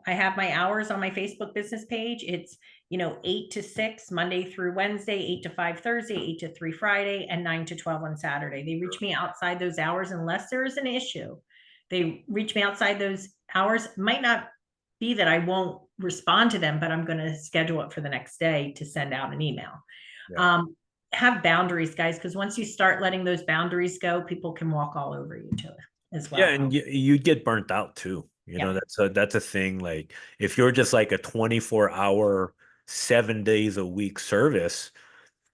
have my hours on my Facebook business page. It's, 8 to 6, Monday through Wednesday, 8 to 5 Thursday, 8 to 3 Friday, and 9 to 12 on Saturday. They reach me outside those hours unless there is an issue. They reach me outside those hours. Might not be that I won't respond to them, but I'm going to schedule it for the next day to send out an email. Yeah. Um, have boundaries, guys, because once you start letting those boundaries go, people can walk all over you too, as Yeah, well. and you get burnt out too. Yeah. That's a thing. Like if you're just like a 24-hour, 7 days a week service,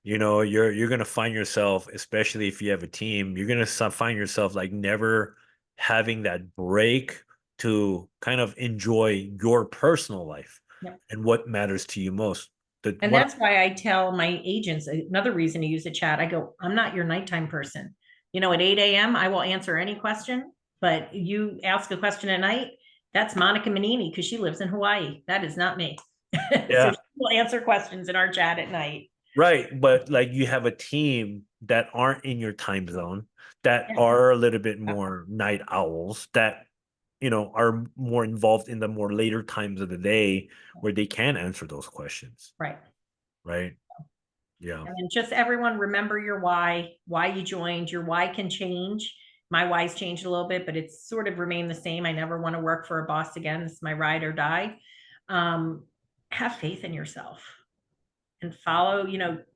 you're gonna find yourself, especially if you have a team, you're gonna find yourself like never having that break to kind of enjoy your personal life Yep. and what matters to you most. The And one, that's why I tell my agents another reason to use a chat. I go, I'm not your nighttime person. At 8 a.m., I will answer any question, but you ask a question at night, that's Monica Manini because she lives in Hawaii. That is not me. So yeah, she will answer questions in our chat at night. right. But like you have a team that aren't in your time zone, that Yeah. are a little bit more night owls, that are more involved in the more later times of the day where they can answer those questions, Right. right? Yeah. And then just everyone remember your why you joined. Your why can change. My why's changed a little bit, but it's sort of remained the same. I never want to work for a boss again. It's my ride or die. Um, have faith in yourself and follow,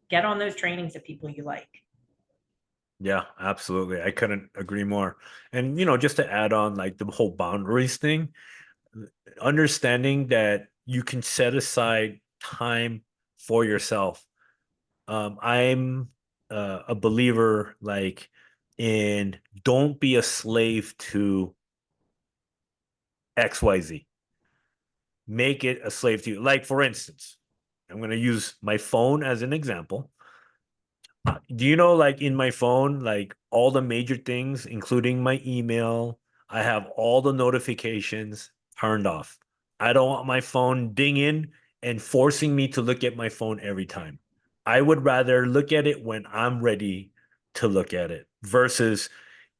get on those trainings of people you like. Yeah, absolutely. I couldn't agree more. And just to add on like the whole boundaries thing, understanding that you can set aside time for yourself. I'm a believer like in don't be a slave to XYZ. Make it a slave to you. Like for instance, I'm going to use my phone as an example. Do you know, like in my phone, like all the major things, including my email, I have all the notifications turned off. I don't want my phone dinging and forcing me to look at my phone every time. I would rather look at it when I'm ready to look at it versus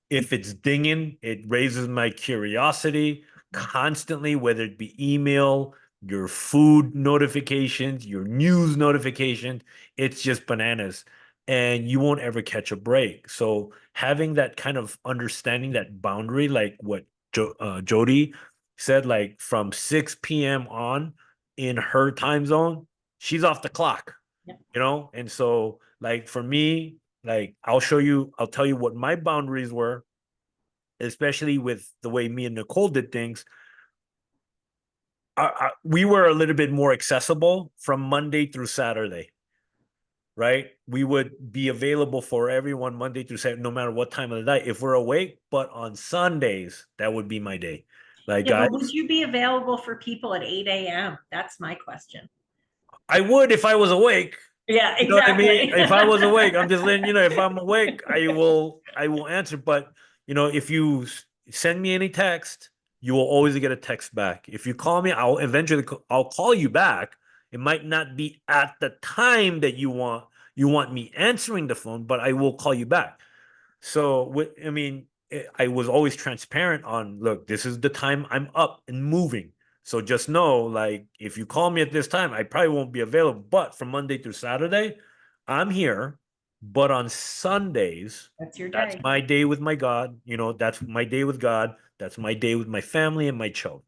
if it's dinging, it raises my curiosity constantly, whether it be email, your food notifications, your news notifications. It's just bananas. And you won't ever catch a break. So having that kind of understanding, that boundary, like what Jodi said, like from 6 p.m. on in her time zone, she's off the clock, Yep. And so like for me, like I'll tell you what my boundaries were, especially with the way me and Nicole did things. We were a little bit more accessible from Monday through Saturday, right? We would be available for everyone Monday through Saturday, no matter what time of the night if we're awake. But on Sundays, that would be my day. Like, Yeah, but would guys, you be available for people at 8 a.m.? That's my question. I would if I was awake. Yeah, You know what I mean? exactly. If I was awake, I'm just letting you know. If I'm awake, I will answer. But if you send me any text, you will always get a text back. If you call me, I'll call you back. It might not be at the time that you want me answering the phone, but I will call you back. So, I mean, I was always transparent on, look, this is the time I'm up and moving. So just know, like, if you call me at this time, I probably won't be available. But from Monday through Saturday, I'm here. But on Sundays, That's your that's day. my day with my God. That's my day with God. That's my day with my family and my children.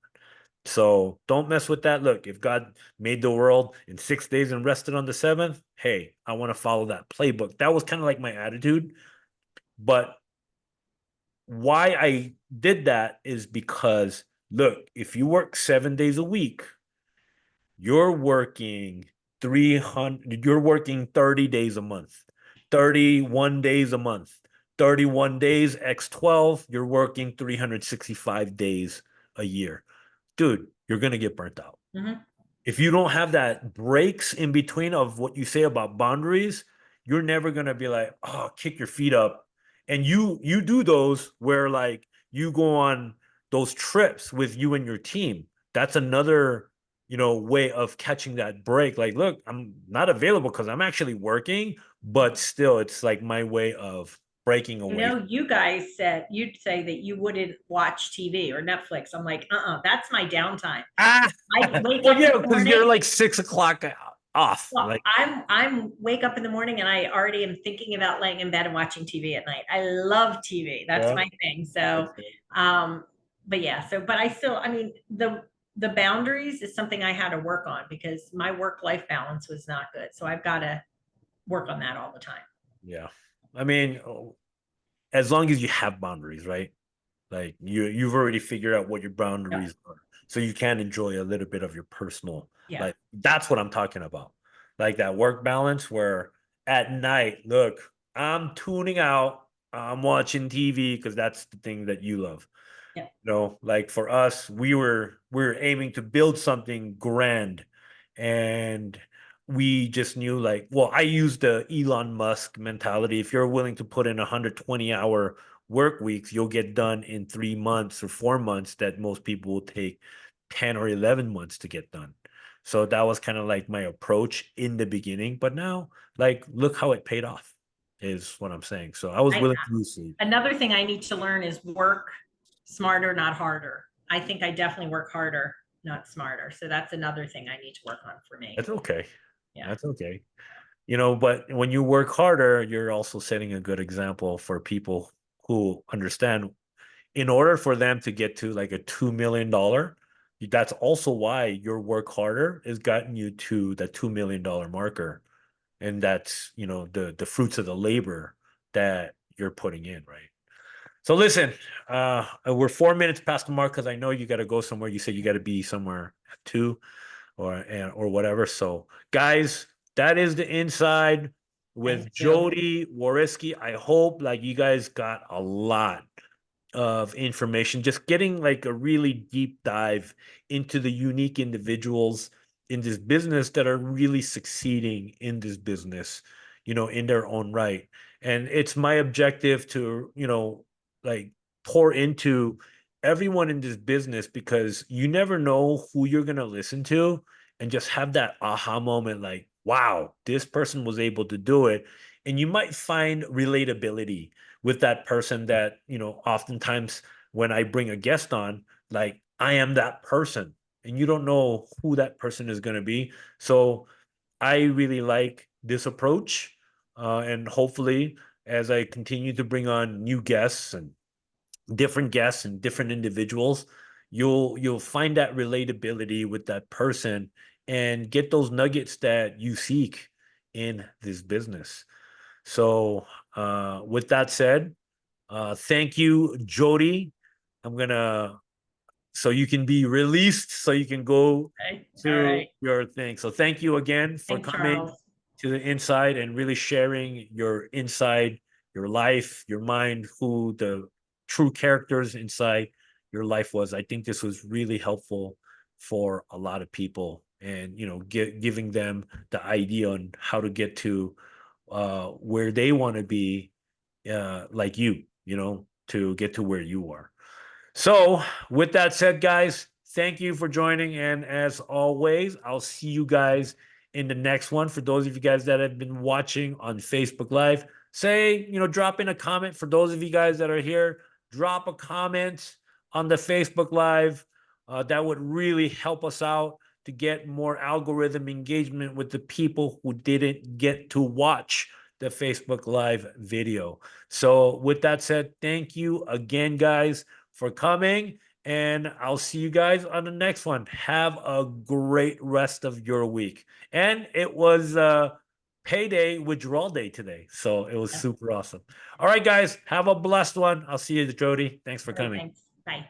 So don't mess with that. Look, if God made the world in 6 days and rested on the seventh, hey, I want to follow that playbook. That was kind of like my attitude. But why I did that is because, look, if you work 7 days a week, you're working 300, you're working 30 days a month, 31 days a month, 31 days x 12, you're working 365 days a year. Dude, you're going to get burnt out. Mhm. If you don't have that breaks in between of what you say about boundaries, you're never gonna be like, oh, kick your feet up. And you do those where like you go on those trips with you and your team. That's another, way of catching that break. Like, look, I'm not available because I'm actually working, but still it's like my way of breaking away. You guys said you'd say that you wouldn't watch TV or Netflix. I'm like, that's my downtime. Ah, I wake well, up in yeah, the because you're morning. like 6 o'clock off. Well, Like, I'm wake up in the morning and I already am thinking about laying in bed and watching TV at night. I love TV. That's yeah, my thing. that's So, it. but yeah, but I still, I mean, the boundaries is something I had to work on because my work life balance was not good. So I've got to work on that all the time. Yeah. I mean, as long as you have boundaries, right? Like you've already figured out what your Yeah. boundaries are. So you can enjoy a little bit of your personal Yeah. life. That's what I'm talking about. Like that work balance where at night, look, I'm tuning out, I'm watching TV because that's the thing that you love. Yeah. Like for us, we were aiming to build something grand, and we just knew like, well, I use the Elon Musk mentality. If you're willing to put in 120-hour work weeks, you'll get done in 3 months or 4 months that most people will take 10 or 11 months to get done. So that was kind of like my approach in the beginning, but now like look how it paid off is what I'm saying. So I was I willing to lose sleep. Another thing I need to learn is work smarter, not harder. I think I definitely work harder, not smarter. So that's another thing I need to work on for me. That's okay. Yeah. That's okay. But when you work harder, you're also setting a good example for people who understand in order for them to get to like a $2 million, that's also why your work harder has gotten you to that $2 million marker. And that's, the fruits of the labor that you're putting in, right? So listen, we're 4 minutes past the mark because I know you got to go somewhere. You said you got to be somewhere at 2 or whatever. So, guys, that is the inside with Thank you. Jodi Whoriskey. I hope like you guys got a lot of information, just getting like a really deep dive into the unique individuals in this business that are really succeeding in this business, in their own right. And it's my objective to, like pour into everyone in this business because you never know who you're going to listen to and just have that aha moment like, wow, this person was able to do it. And you might find relatability with that person that, oftentimes when I bring a guest on, like I am that person and you don't know who that person is going to be. So I really like this approach. And hopefully, as I continue to bring on new guests and different individuals, you'll find that relatability with that person and get those nuggets that you seek in this business. So, with that said, thank you, Jodi. I'm gonna so you can be released, so you can go Okay. All to right. your thing. So thank you again for Thanks, coming Charles. to the inside and really sharing your inside, your life, your mind, who the true characters inside your life was. I think this was really helpful for a lot of people, and giving them the idea on how to get to where they want to be, like you, to get to where you are. So, with that said, guys, thank you for joining. And as always, I'll see you guys in the next one. For those of you guys that have been watching on Facebook Live, drop in a comment. For those of you guys that are here, drop a comment on the Facebook Live. That would really help us out to get more algorithm engagement with the people who didn't get to watch the Facebook Live video. So, with that said, thank you again, guys, for coming. And I'll see you guys on the next one. Have a great rest of your week. And it was payday withdrawal day today. So it was Yeah. super awesome. All right, guys, have a blessed one. I'll see you, Jodi. Thanks for All right, coming. thanks. Bye.